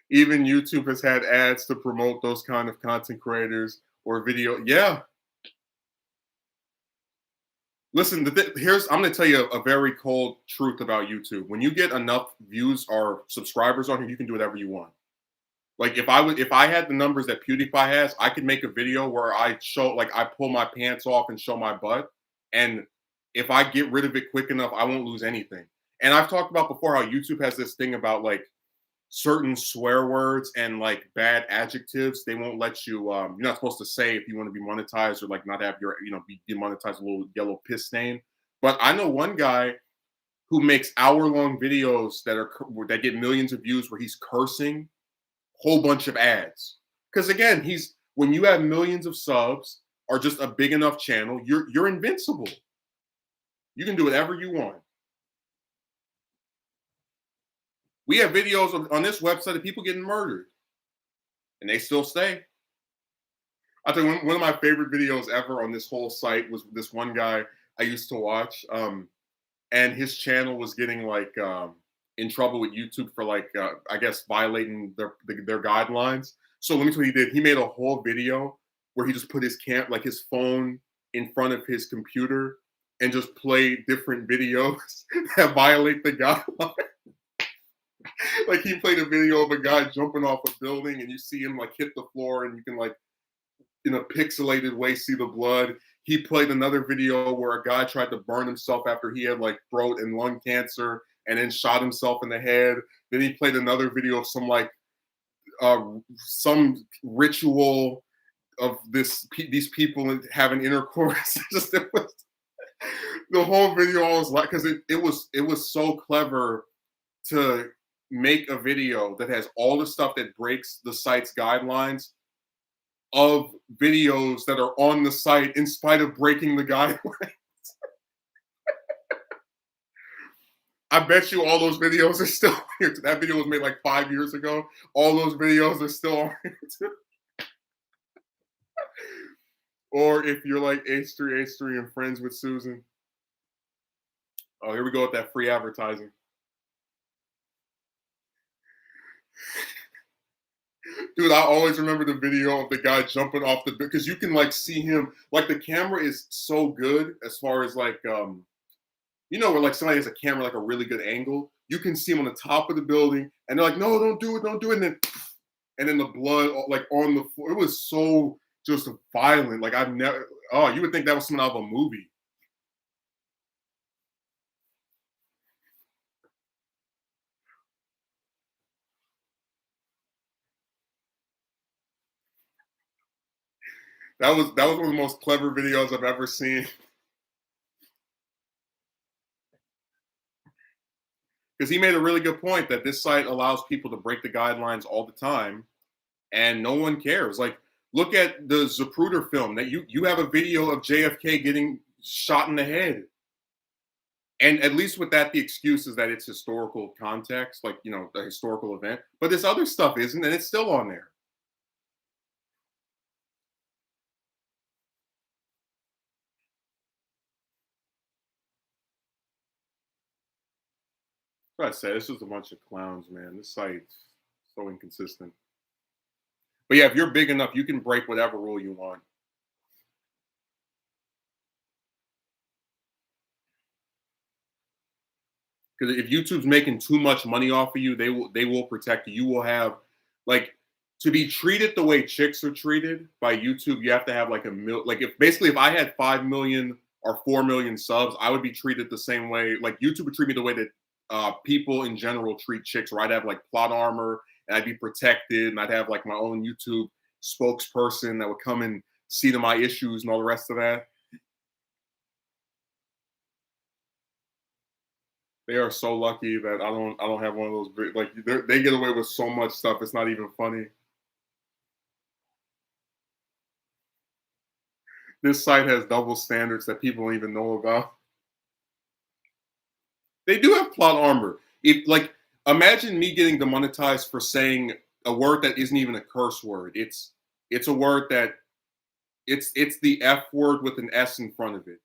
Even YouTube has had ads to promote those kind of content creators or video. Yeah. Listen, I'm going to tell you a very cold truth about YouTube. When you get enough views or subscribers on here, you can do whatever you want. Like if I had the numbers that PewDiePie has, I could make a video where I show, like, I pull my pants off and show my butt. And if I get rid of it quick enough, I won't lose anything. And I've talked about before how YouTube has this thing about like certain swear words and like bad adjectives. They won't let you, you're not supposed to say if you want to be monetized or like not have your, be demonetized, a little yellow piss stain. But I know one guy who makes hour-long videos that get millions of views where he's cursing, whole bunch of ads. Because again, when you have millions of subs or just a big enough channel, you're invincible. You can do whatever you want. We have videos on this website of people getting murdered, and they still stay. I think one of my favorite videos ever on this whole site was this one guy I used to watch, and his channel was getting like in trouble with YouTube for like I guess violating their guidelines. So let me tell you what he did. He made a whole video where he just put his his phone in front of his computer and just played different videos that violate the guidelines. Like he played a video of a guy jumping off a building and you see him like hit the floor and you can like in a pixelated way see the blood. He played another video where a guy tried to burn himself after he had like throat and lung cancer and then shot himself in the head. Then he played another video of uh, some ritual of these people having intercourse. Just it was, the whole video I was like, because it was so clever to make a video that has all the stuff that breaks the site's guidelines of videos that are on the site in spite of breaking the guidelines. I bet you all those videos are still here. That video was made like 5 years ago. All those videos are still on here too. Or if you're like H3H3 and friends with Susan. Oh, here we go with that free advertising. Dude, I always remember the video of the guy jumping off the because you can like see him like the camera is so good as far as like where like somebody has a camera like a really good angle. You can see him on the top of the building and they're like, no, don't do it, don't do it. And then the blood like on the floor. It was so just violent. Like I've never you would think that was something out of a movie. That was one of the most clever videos I've ever seen. Because he made a really good point that this site allows people to break the guidelines all the time, and no one cares. Like, look at the Zapruder film that you have a video of JFK getting shot in the head, and at least with that, the excuse is that it's historical context, like the historical event. But this other stuff isn't, and it's still on there. Like I said, it's just a bunch of clowns, man. This site's so inconsistent. But yeah, if you're big enough, you can break whatever rule you want. Because if YouTube's making too much money off of you, they will protect you. You will have like to be treated the way chicks are treated by YouTube. You have to have like like if I had 5 million or 4 million subs, I would be treated the same way. Like YouTube would treat me the way that people in general treat chicks. Where I'd have like plot armor and I'd be protected, and I'd have like my own YouTube spokesperson that would come and see to my issues and all the rest of that. They are so lucky that I don't have one of those like they get away with so much stuff. It's not even funny. This site has double standards that people don't even know about. They do have plot armor. If like imagine me getting demonetized for saying a word that isn't even a curse word. It's a word that it's the F word with an S in front of it.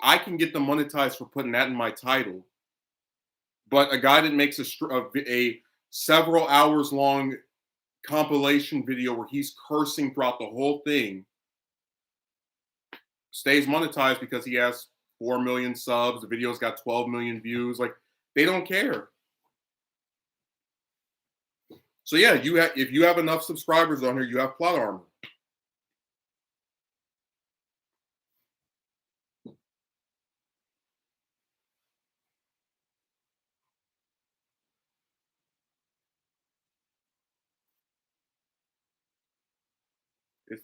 I can get demonetized for putting that in my title. But a guy that makes a several hours long compilation video where he's cursing throughout the whole thing stays monetized because he has 4 million subs. The video's got 12 million views. Like they don't care. So yeah, if you have enough subscribers on here, you have plot armor.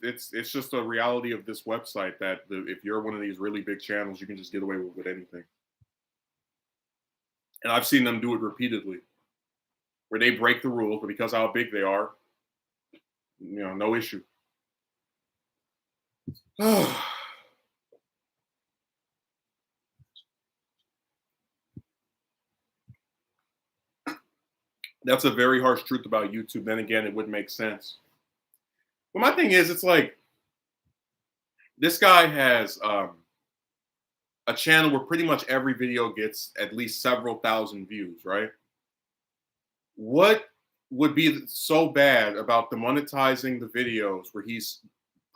It's just a reality of this website that if you're one of these really big channels, you can just get away with anything. And I've seen them do it repeatedly, where they break the rules, but because of how big they are, no issue. That's a very harsh truth about YouTube. Then again, it would make sense. But my thing is, it's like this guy has a channel where pretty much every video gets at least several thousand views, right? What would be so bad about demonetizing the videos where he's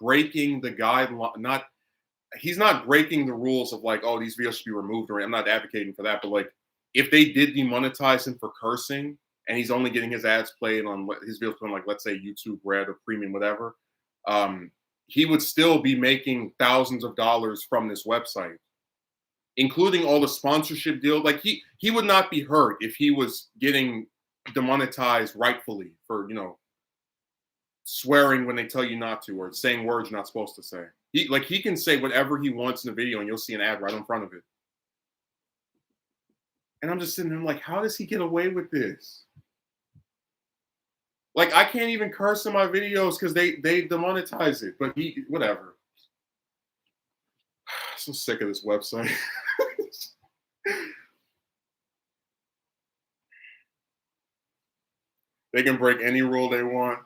breaking the guideline? He's not breaking the rules of like, oh, these videos should be removed, or I'm not advocating for that, but like if they did demonetize him for cursing and he's only getting his ads played on his videos on like let's say YouTube Red or Premium, whatever, he would still be making thousands of dollars from this website, including all the sponsorship deals. Like he would not be hurt if he was getting demonetized rightfully for, swearing when they tell you not to, or saying words you're not supposed to say. He can say whatever he wants in a video and you'll see an ad right in front of it. And I'm just sitting there like, how does he get away with this? Like, I can't even curse in my videos because they demonetize it. But whatever. I'm so sick of this website. They can break any rule they want.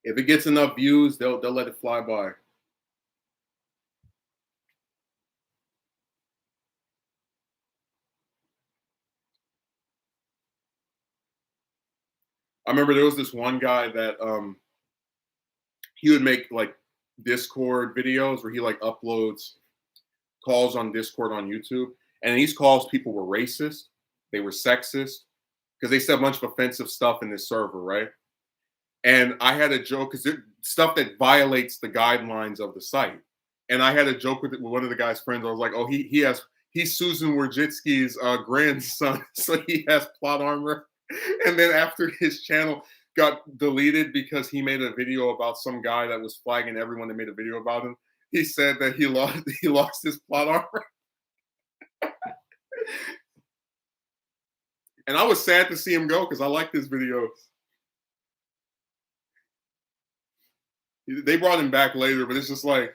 If it gets enough views, they'll let it fly by. I remember there was this one guy that he would make like Discord videos where he like uploads calls on Discord on YouTube, and in these calls people were racist, they were sexist, because they said a bunch of offensive stuff in this server, right? And I had a joke because stuff that violates the guidelines of the site. And I had a joke with one of the guy's friends. I was like, "Oh, he's Susan Wojcicki's grandson, so he has plot armor." And then after his channel got deleted because he made a video about some guy that was flagging everyone that made a video about him, he said that he lost his plot armor. And I was sad to see him go because I liked his videos. They brought him back later, but it's just like,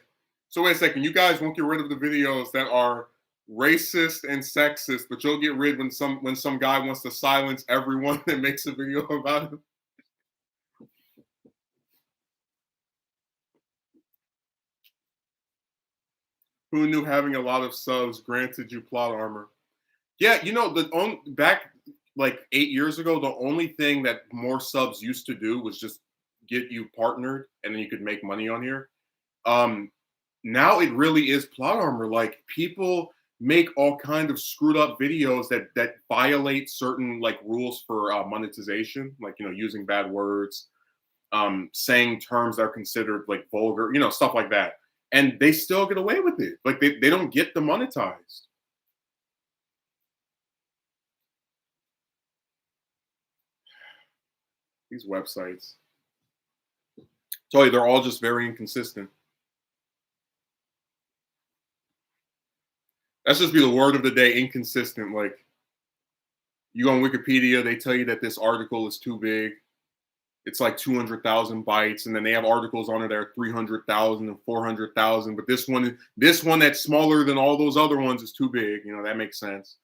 so wait a second, you guys won't get rid of the videos that are racist and sexist, but you'll get rid when some guy wants to silence everyone that makes a video about him. Who knew having a lot of subs granted you plot armor? Yeah, back like 8 years ago, the only thing that more subs used to do was just get you partnered, and then you could make money on here. Now it really is plot armor. Like, people make all kind of screwed up videos that violate certain like rules for monetization, like using bad words, saying terms that are considered like vulgar, stuff like that, and they still get away with it. Like they don't get demonetized. These websites, tell you, they're all just very inconsistent. That's just be the word of the day, inconsistent. Like, you go on Wikipedia, they tell you that this article is too big. It's like 200,000 bytes, and then they have articles on it that are 300,000 and 400,000. But this one that's smaller than all those other ones is too big. That makes sense.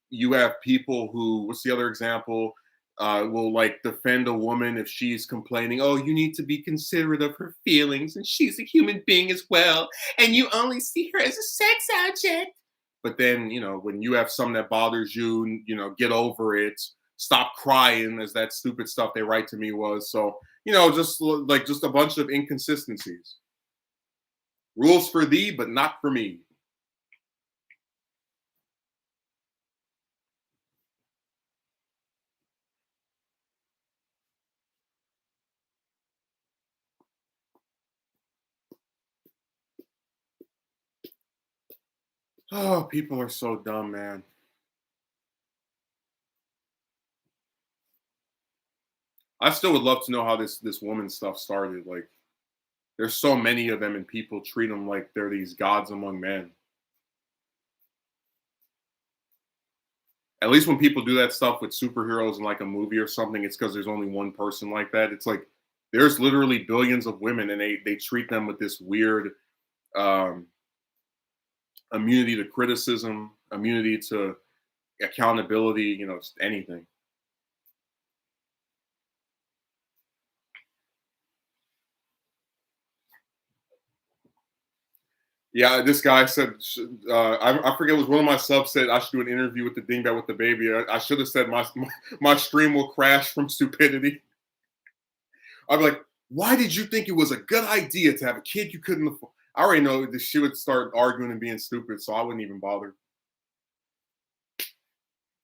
You have people who, what's the other example? Will like defend a woman if she's complaining, oh, you need to be considerate of her feelings, and she's a human being as well, and you only see her as a sex object. But then, when you have something that bothers you, get over it, stop crying, as that stupid stuff they write to me was. So, just a bunch of inconsistencies. Rules for thee, but not for me. Oh, people are so dumb, man. I still would love to know how this woman stuff started. Like, there's so many of them, and people treat them like they're these gods among men. At least when people do that stuff with superheroes in like a movie or something, it's because there's only one person like that. It's like there's literally billions of women, and they treat them with this weird um, immunity to criticism, immunity to accountability, anything. Yeah, this guy said, I forget, it was one of my subs said I should do an interview with the dingbat with the baby. I should have said my stream will crash from stupidity. I'd be like, why did you think it was a good idea to have a kid you couldn't afford? I already know that she would start arguing and being stupid, so I wouldn't even bother.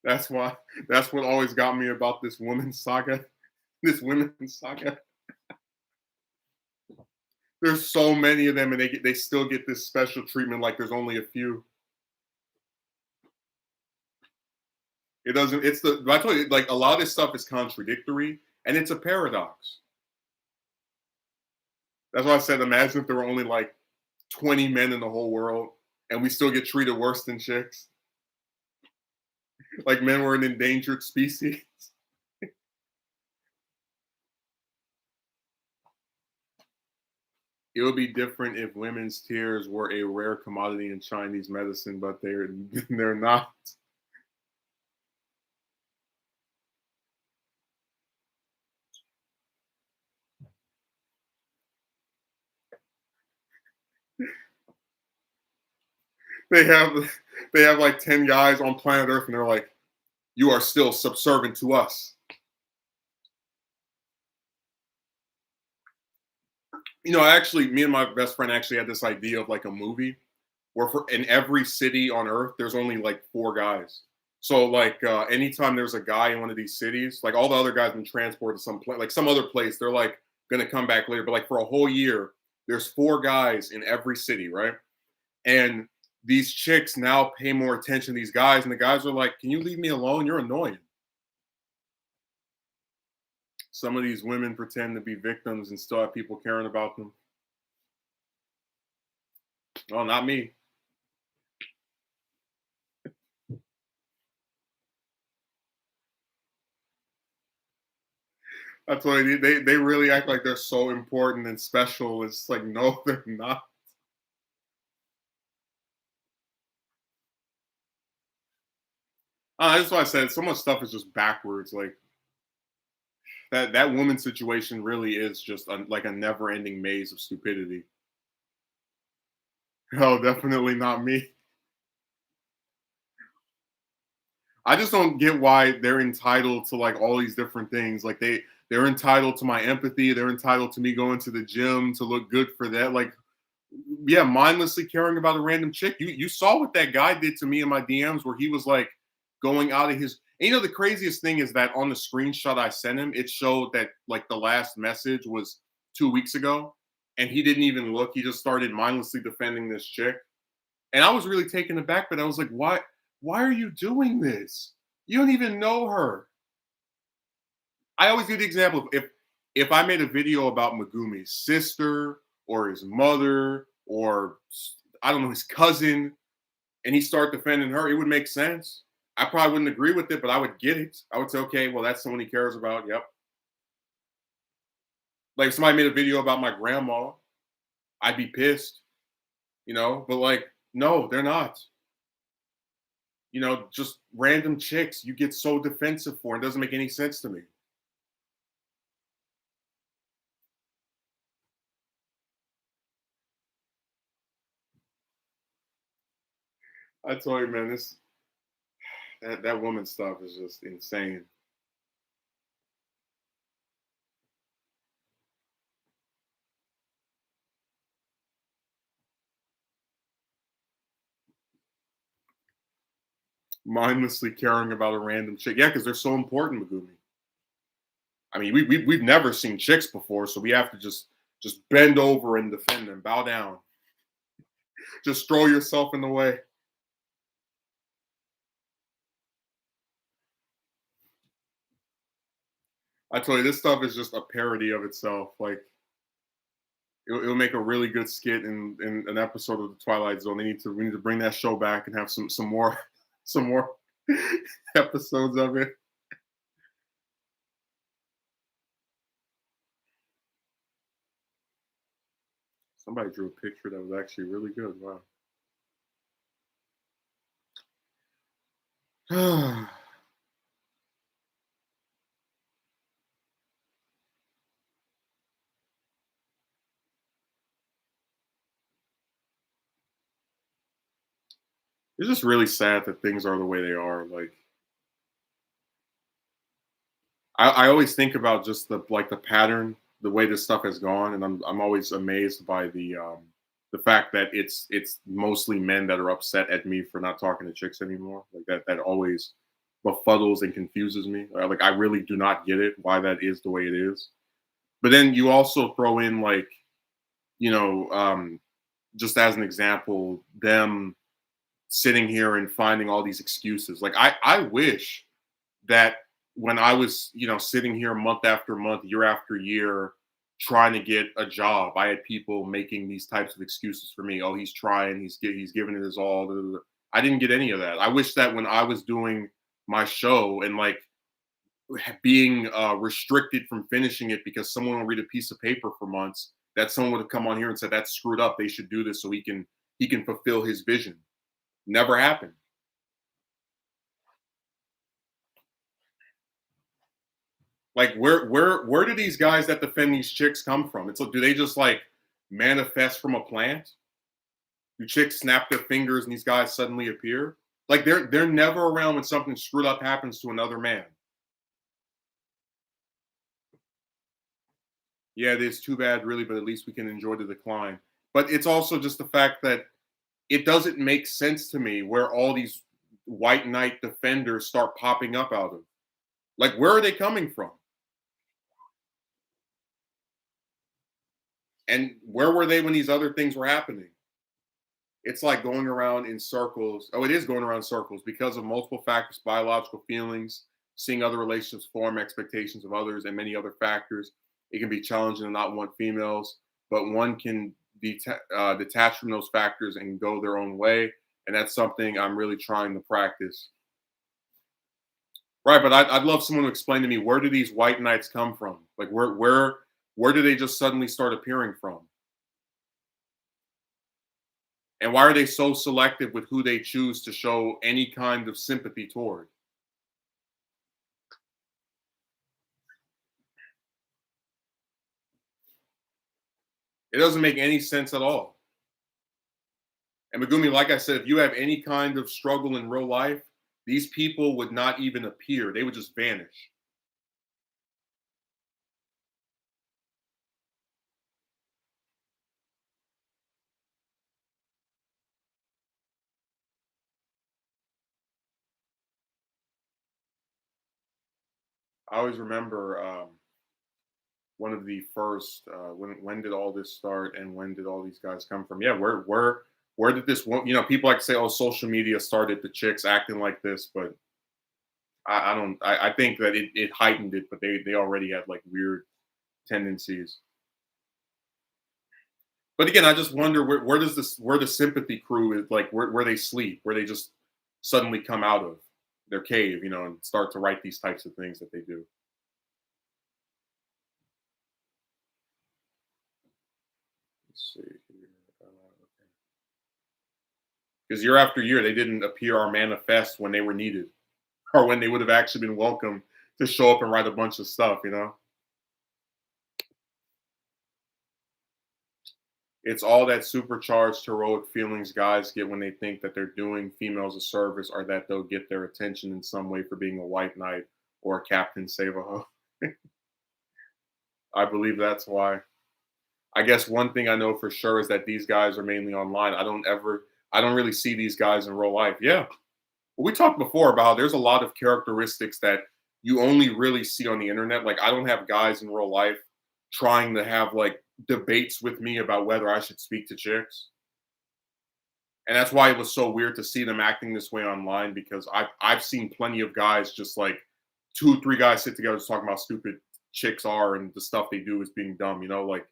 That's why. That's what always got me about this women's saga. This women's saga. There's so many of them, and they still get this special treatment like there's only a few. It doesn't. It's the. I told you, like a lot of this stuff is contradictory, and it's a paradox. That's why I said, imagine if there were only like 20 men in the whole world, and we still get treated worse than chicks. Like men were an endangered species. It would be different if women's tears were a rare commodity in Chinese medicine, but they're not. They have they have like 10 guys on planet Earth, and they're like, "You are still subservient to us." Actually, me and my best friend actually had this idea of like a movie where for in every city on Earth, there's only like four guys. So like anytime there's a guy in one of these cities, like all the other guys been transported to some place, like some other place, they're like gonna come back later. But like for a whole year, there's four guys in every city, right? And these chicks now pay more attention to these guys, and the guys are like, "Can you leave me alone? You're annoying." Some of these women pretend to be victims and still have people caring about them. Oh, not me. That's why they really act like they're so important and special. It's like, no, they're not. That's why I said so much stuff is just backwards. Like that woman situation really is just like a never ending maze of stupidity. Oh, definitely not me. I just don't get why they're entitled to like all these different things. Like they're entitled to my empathy. They're entitled to me going to the gym to look good for that. Like, yeah, mindlessly caring about a random chick. You saw what that guy did to me in my DMs where he was like going out of his. And the craziest thing is that on the screenshot I sent him, it showed that like the last message was 2 weeks ago, and he didn't even look. He just started mindlessly defending this chick. And I was really taken aback, but I was like, why? Why are you doing this? You don't even know her. I always give the example of if I made a video about Megumi's sister or his mother or I don't know his cousin, and he start defending her, it would make sense. I probably wouldn't agree with it, but I would get it. I would say, okay, well, that's someone he cares about. Yep. Like if somebody made a video about my grandma, I'd be pissed, But like, no, they're not. Just random chicks you get so defensive for. It doesn't make any sense to me. I told you, man, that woman stuff is just insane. Mindlessly caring about a random chick. Yeah, because they're so important, Megumi. I mean, we've never seen chicks before, so we have to just bend over and defend them, bow down, just throw yourself in the way. I tell you, this stuff is just a parody of itself. Like it'll make a really good skit in an episode of the Twilight Zone. We need to bring that show back and have some more some more episodes of it. Somebody drew a picture that was actually really good. Wow. It's just really sad that things are the way they are. Like I always think about just the pattern, the way this stuff has gone, and I'm always amazed by the fact that it's mostly men that are upset at me for not talking to chicks anymore. Like that always befuddles and confuses me. Like I really do not get it why that is the way it is. But then you also throw in like, you know, just as an example, them sitting here and finding all these excuses. Like I wish that when I was, sitting here month after month, year after year, trying to get a job, I had people making these types of excuses for me. Oh, he's trying, he's giving it his all. Blah, blah, blah. I didn't get any of that. I wish that when I was doing my show and like being restricted from finishing it because someone will read a piece of paper for months, that someone would have come on here and said that's screwed up. They should do this so he can fulfill his vision. Never happened. Like where do these guys that defend these chicks come from? It's like, do they just like manifest from a plant? Do chicks snap their fingers and these guys suddenly appear? Like they're never around when something screwed up happens to another man. Yeah, it is too bad, really, but at least we can enjoy the decline. But it's also just the fact that it doesn't make sense to me where all these white knight defenders start popping up out of. Like, where are they coming from? And where were they when these other things were happening? It's like going around in circles. Oh, it is going around in circles because of multiple factors, biological feelings, seeing other relationships form expectations of others, and many other factors. It can be challenging to not want females, but one can detach from those factors and go their own way. And that's something I'm really trying to practice. Right, but I'd love someone to explain to me where do these white knights come from? Like where do they just suddenly start appearing from? And why are they so selective with who they choose to show any kind of sympathy toward? It doesn't make any sense at all. And Megumi, like I said, if you have any kind of struggle in real life, these people would not even appear. They would just vanish. I always remember one of the first when did all this start and when did all these guys come from? Yeah, where did this one? People like to say, oh, social media started the chicks acting like this, but I don't. I think that it heightened it, but they already had like weird tendencies. But again, I just wonder where does this where the sympathy crew is like where they sleep, where they just suddenly come out of their cave, and start to write these types of things that they do. Let's see here. Because year after year, they didn't appear or manifest when they were needed, or when they would have actually been welcome to show up and write a bunch of stuff. It's all that supercharged heroic feelings guys get when they think that they're doing females a service or that they'll get their attention in some way for being a white knight or a Captain Save-A-Ho. I believe that's why. I guess one thing I know for sure is that these guys are mainly online. I don't really see these guys in real life. Yeah. Well, we talked before about how there's a lot of characteristics that you only really see on the internet. Like, I don't have guys in real life trying to have like debates with me about whether I should speak to chicks. And that's why it was so weird to see them acting this way online because I've seen plenty of guys just like two, three guys sit together just talking about stupid chicks are and the stuff they do is being dumb. Like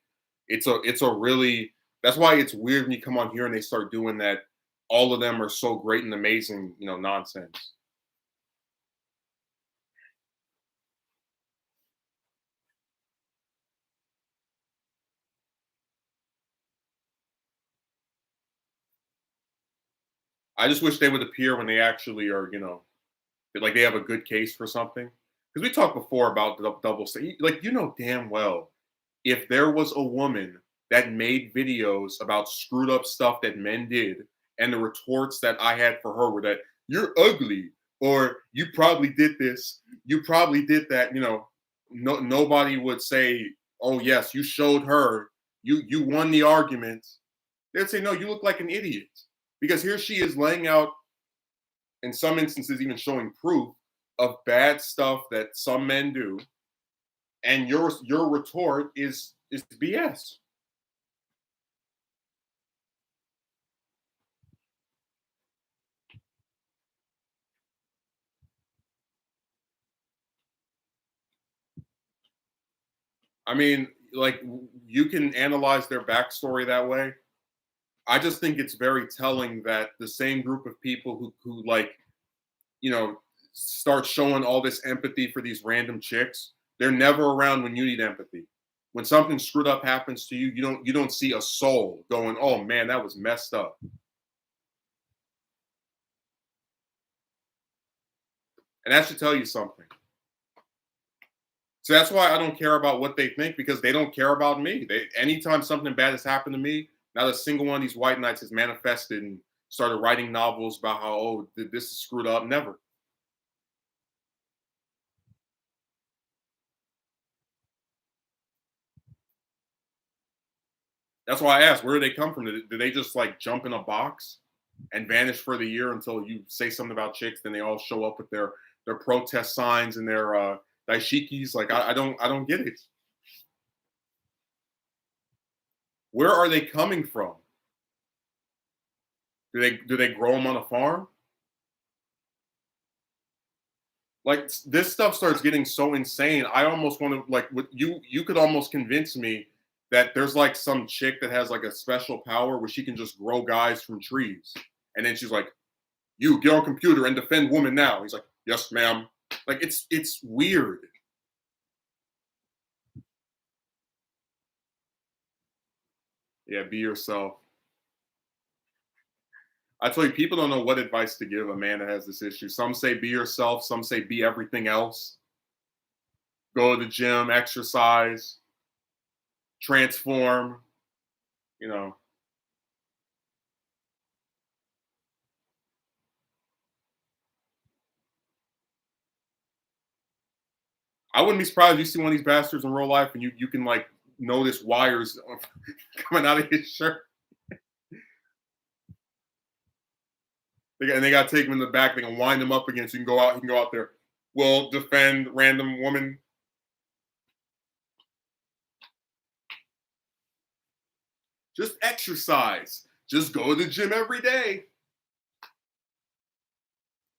it's a really that's why it's weird when you come on here and they start doing that. All of them are so great and amazing, nonsense. I just wish they would appear when they actually are, like they have a good case for something. Because we talked before about the double standard. Like damn well, if there was a woman that made videos about screwed up stuff that men did, and the retorts that I had for her were that you're ugly, or you probably did this, you probably did that. Nobody would say, "Oh yes, you showed her, you won the argument." They'd say, "No, you look like an idiot," because here she is laying out, in some instances, even showing proof of bad stuff that some men do, and your retort is BS. I mean, like you can analyze their backstory that way. I just think it's very telling that the same group of people who like, you know, start showing all this empathy for these random chicks, they're never around when you need empathy. When something screwed up happens to you, you don't see a soul going, "Oh man, that was messed up." And that should tell you something. So that's why I don't care about what they think because they don't care about me. They anytime something bad has happened to me, not a single one of these white knights has manifested and started writing novels about how this is screwed up. Never. That's why I asked, where do they come from? Do they just like jump in a box and vanish for the year until you say something about chicks? Then they all show up with their protest signs and their dashikis. Like I don't get it. Where are they coming from? Do they grow them on a farm? Like this stuff starts getting so insane. I almost want to like what you could almost convince me that there's like some chick that has like a special power where she can just grow guys from trees. And then she's like, "You get on computer and defend women now." He's like, "Yes, ma'am." Like it's weird. Yeah, be yourself. I tell you, people don't know what advice to give a man that has this issue. Some say be yourself, some say be everything else. Go to the gym, exercise, transform, you know. I wouldn't be surprised if you see one of these bastards in real life and you can like notice wires coming out of his shirt. They got to take him in the back. They can wind him up again so you can go out. He can go out there. Will defend random woman. Just exercise. Just go to the gym every day.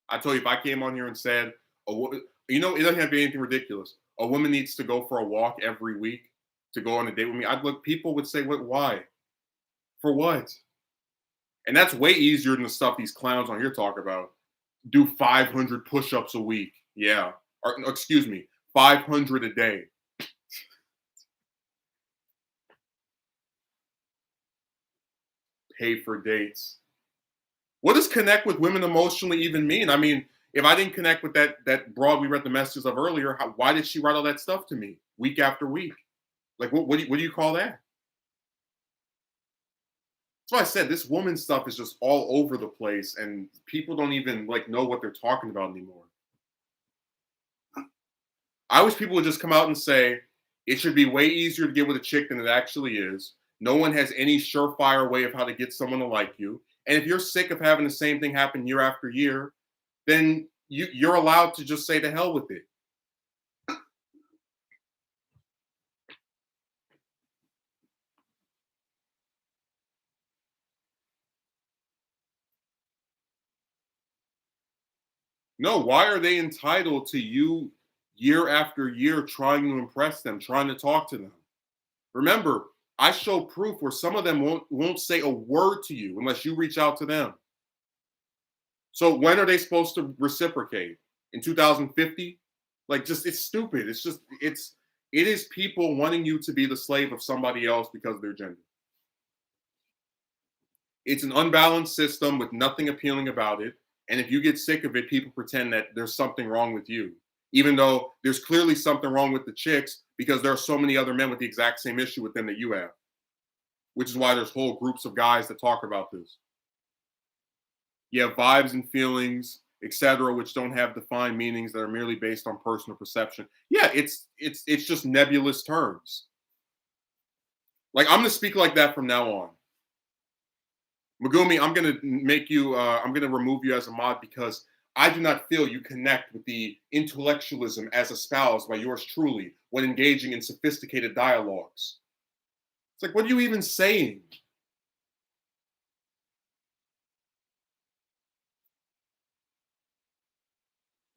I tell you, if I came on here and said, it doesn't have to be anything ridiculous. A woman needs to go for a walk every week to go on a date with me. I'd look. People would say, "What? Why? For what?" And that's way easier than the stuff these clowns on here talk about. Do 500 push-ups a week. Yeah. Or no, excuse me, 500 a day. Pay for dates. What does connect with women emotionally even mean? I mean, if I didn't connect with that broad we read the messages of earlier, why did she write all that stuff to me week after week? Like, what do you call that? That's why I said this woman stuff is just all over the place, and people don't even like know what they're talking about anymore. I wish people would just come out and say it should be way easier to get with a chick than it actually is. No one has any surefire way of how to get someone to like you. And if you're sick of having the same thing happen year after year, then you're allowed to just say to hell with it. No, why are they entitled to you year after year trying to impress them, trying to talk to them? Remember, I show proof where some of them won't say a word to you unless you reach out to them. So when are they supposed to reciprocate? In 2050? Like just it's stupid. It is people wanting you to be the slave of somebody else because of their gender. It's an unbalanced system with nothing appealing about it. And if you get sick of it, people pretend that there's something wrong with you, even though there's clearly something wrong with the chicks because there are so many other men with the exact same issue with them that you have, which is why there's whole groups of guys that talk about this. You have vibes and feelings, etc., which don't have defined meanings that are merely based on personal perception. Yeah, it's just nebulous terms. Like I'm gonna speak like that from now on. Megumi, I'm gonna remove you as a mod because I do not feel you connect with the intellectualism as espoused by yours truly when engaging in sophisticated dialogues. It's like, what are you even saying?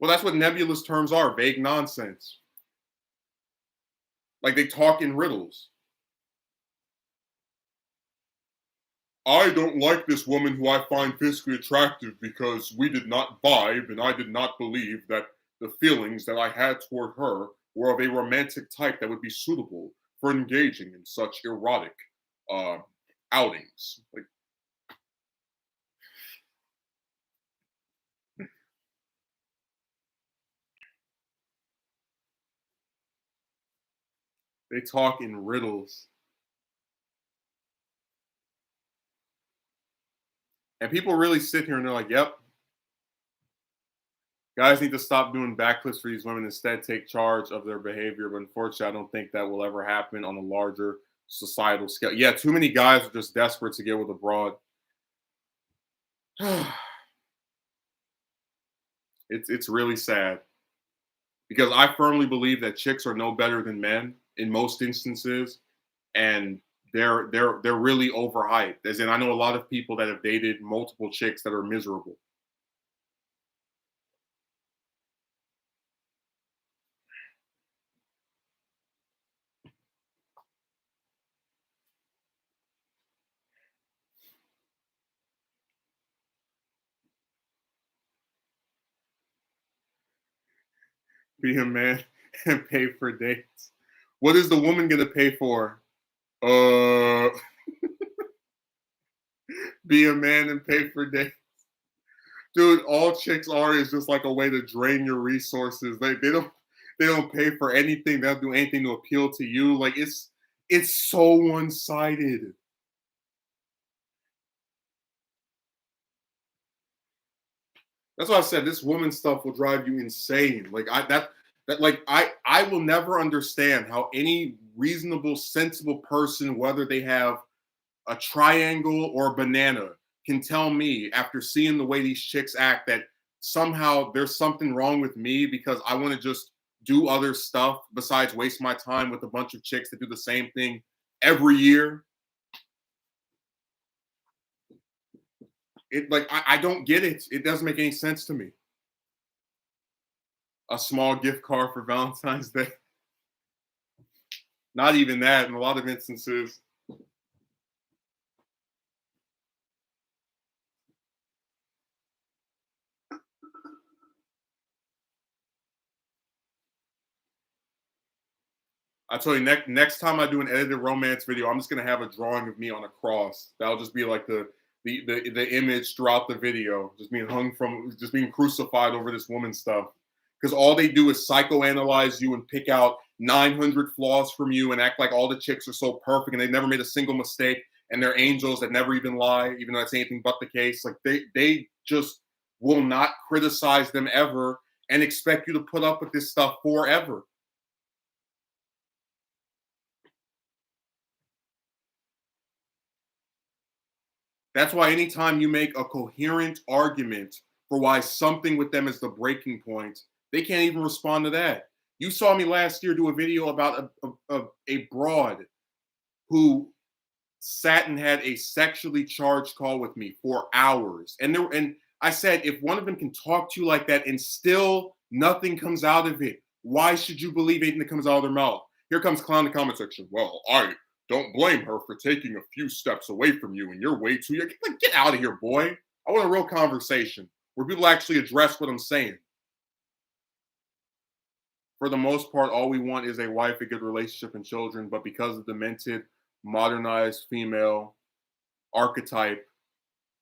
Well, that's what nebulous terms are, vague nonsense. Like they talk in riddles. I don't like this woman who I find physically attractive because we did not vibe and I did not believe that the feelings that I had toward her were of a romantic type that would be suitable for engaging in such erotic uh, outings. Like they talk in riddles. And people really sit here and they're like, yep, guys need to stop doing backflips for these women, instead take charge of their behavior. But unfortunately, I don't think that will ever happen on a larger societal scale. Yeah, too many guys are just desperate to get with a broad. It's really sad because I firmly believe that chicks are no better than men in most instances, and they're really overhyped. As in, I know a lot of people that have dated multiple chicks that are miserable. Be a man and pay for dates. What is the woman gonna pay for? Uh, be a man and pay for dates. Dude, all chicks are is just like a way to drain your resources. They don't pay for anything. They don't do anything to appeal to you. Like it's so one sided. That's why I said this woman stuff will drive you insane. Like I will never understand how any reasonable, sensible person, whether they have a triangle or a banana, can tell me after seeing the way these chicks act that somehow there's something wrong with me because I want to just do other stuff besides waste my time with a bunch of chicks that do the same thing every year. It like I don't get it. It doesn't make any sense to me. A small gift card for Valentine's Day. Not even that in a lot of instances. I tell you, next time I do an edited romance video, I'm just gonna have a drawing of me on a cross. That'll just be like the image throughout the video, just being hung from, just being crucified over this woman stuff. Because all they do is psychoanalyze you and pick out 900 flaws from you and act like all the chicks are so perfect and they've never made a single mistake and they're angels that never even lie, even though that's anything but the case. Like they just will not criticize them ever and expect you to put up with this stuff forever. That's why anytime you make a coherent argument for why something with them is the breaking point, they can't even respond to that. You saw me last year do a video about a broad who sat and had a sexually charged call with me for hours. And I said, if one of them can talk to you like that and still nothing comes out of it, why should you believe anything that comes out of their mouth? Here comes clown in the comment section. Well, I don't blame her for taking a few steps away from you and you're way too young. Like, get out of here, boy. I want a real conversation where people actually address what I'm saying. For the most part, all we want is a wife, a good relationship, and children. But because of the demented, modernized female archetype,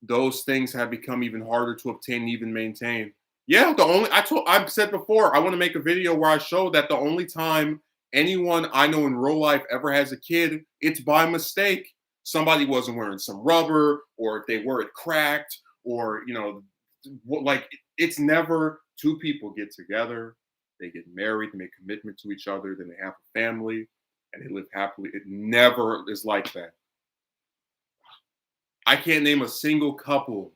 those things have become even harder to obtain and even maintain. Yeah, I've said before, I want to make a video where I show that the only time anyone I know in real life ever has a kid, it's by mistake. Somebody wasn't wearing some rubber, or if they were, it cracked, or like it's never two people get together, they get married, they make commitment to each other, then they have a family, and they live happily. It never is like that. I can't name a single couple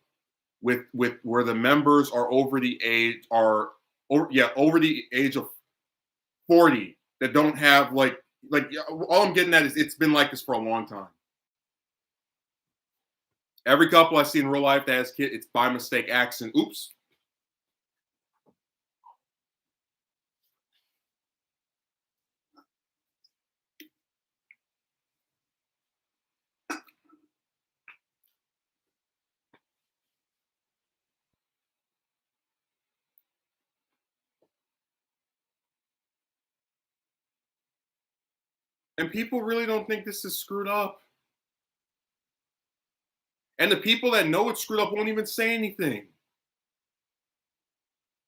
with where the members are over the age are or yeah over the age of 40 that don't have like yeah, all I'm getting at is it's been like this for a long time. Every couple I see in real life that has kids, it's by mistake, accident. Oops. And people really don't think this is screwed up. And the people that know it's screwed up won't even say anything.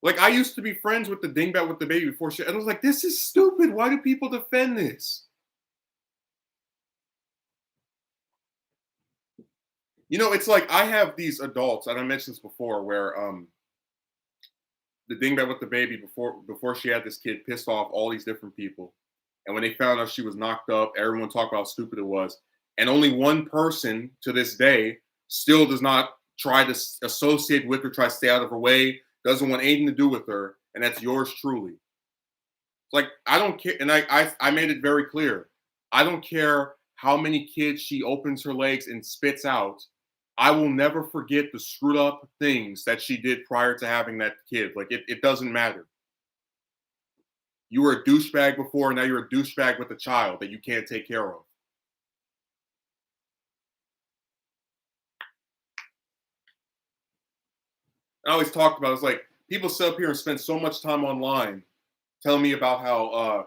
Like I used to be friends with the dingbat with the baby before shit, and I was like, this is stupid. Why do people defend this? You know, it's like I have these adults, and I mentioned this before, where the dingbat with the baby before she had this kid pissed off all these different people. And when they found out she was knocked up, everyone talked about how stupid it was. And only one person to this day still does not try to associate with her, try to stay out of her way, doesn't want anything to do with her, and that's yours truly. It's like I don't care, and I made it very clear. I don't care how many kids she opens her legs and spits out. I will never forget the screwed up things that she did prior to having that kid. Like it doesn't matter. You were a douchebag before, now you're a douchebag with a child that you can't take care of. I always talked about it's like people sit up here and spend so much time online telling me about how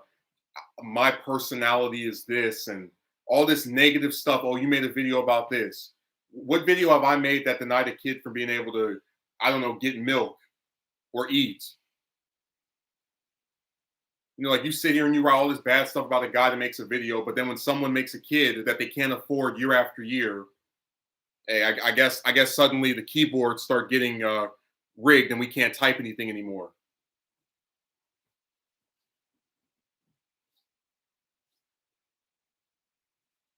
my personality is this and all this negative stuff. Oh, you made a video about this. What video have I made that denied a kid from being able to, I don't know, get milk or eat? You know, like you sit here and you write all this bad stuff about a guy that makes a video, but then when someone makes a kid that they can't afford year after year, hey, I guess suddenly the keyboards start getting rigged and we can't type anything anymore.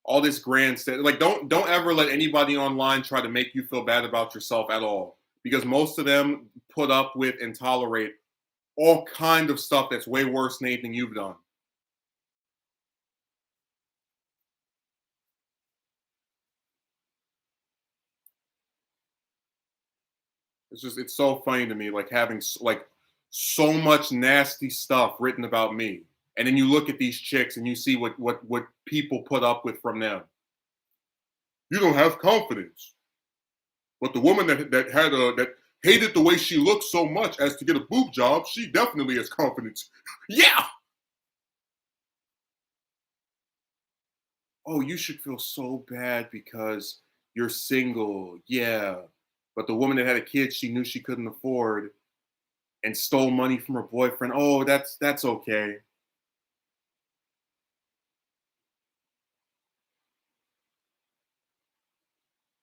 All this grandstand, like don't ever let anybody online try to make you feel bad about yourself at all, because most of them put up with and tolerate all kind of stuff that's way worse than anything you've done. It's so funny to me, like having like so much nasty stuff written about me, and then you look at these chicks and you see what people put up with from them. You don't have confidence, but the woman that hated the way she looked so much as to get a boob job, she definitely has confidence. Yeah. Oh, you should feel so bad because you're single. Yeah. But the woman that had a kid she knew she couldn't afford and stole money from her boyfriend. Oh, that's okay.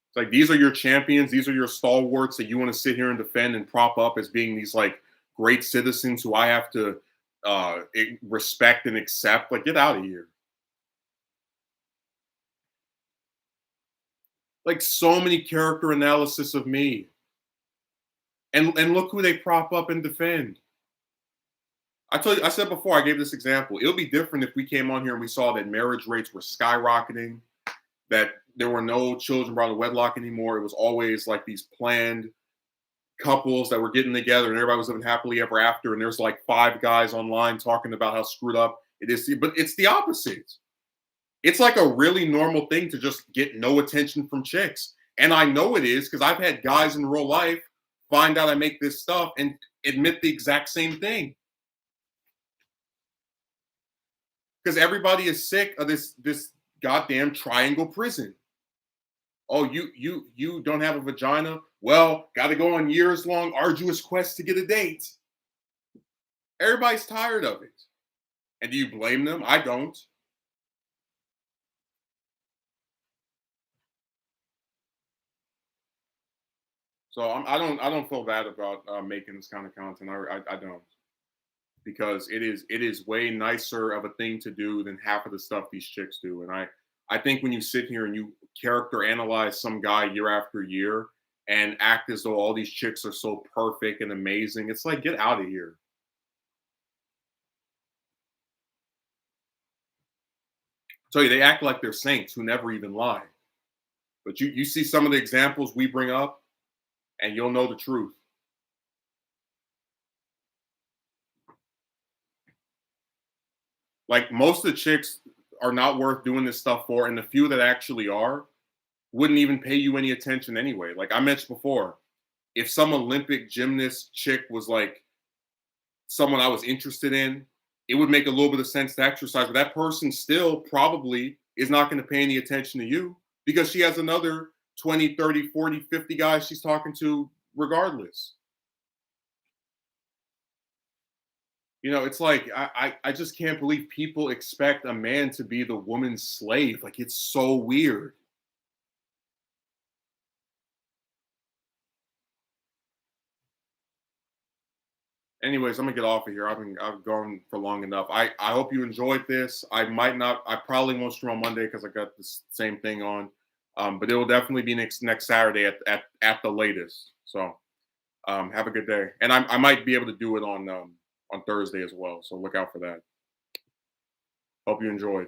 It's like these are your champions, these are your stalwarts that you want to sit here and defend and prop up as being these like great citizens who I have to respect and accept. Like, get out of here. Like so many character analysis of me. And look who they prop up and defend. I told you, I said before, I gave this example. It would be different if we came on here and we saw that marriage rates were skyrocketing, that there were no children brought to wedlock anymore. It was always like these planned couples that were getting together and everybody was living happily ever after. And there's like five guys online talking about how screwed up it is. But it's the opposite. It's like a really normal thing to just get no attention from chicks. And I know it is because I've had guys in real life find out I make this stuff and admit the exact same thing. Because everybody is sick of this goddamn triangle prison. Oh, you don't have a vagina? Well, got to go on years long arduous quest to get a date. Everybody's tired of it. And do you blame them? I don't. So I don't feel bad about making this kind of content. I don't, because it is way nicer of a thing to do than half of the stuff these chicks do. And I think when you sit here and you character analyze some guy year after year, and act as though all these chicks are so perfect and amazing. It's like, get out of here. Tell you, they act like they're saints who never even lie. But you see some of the examples we bring up, and you'll know the truth. Like most of the chicks are not worth doing this stuff for, and the few that actually are wouldn't even pay you any attention anyway. Like I mentioned before, if some Olympic gymnast chick was like someone I was interested in, it would make a little bit of sense to exercise. But that person still probably is not going to pay any attention to you because she has another 20, 30, 40, 50 guys she's talking to regardless. It's like I just can't believe people expect a man to be the woman's slave. Like it's so weird. Anyways, I'm gonna get off of here. I've gone for long enough. I hope you enjoyed this. I probably won't stream on Monday because I got the same thing on. But it will definitely be next Saturday at the latest. So have a good day. And I might be able to do it on Thursday as well. So look out for that. Hope you enjoyed.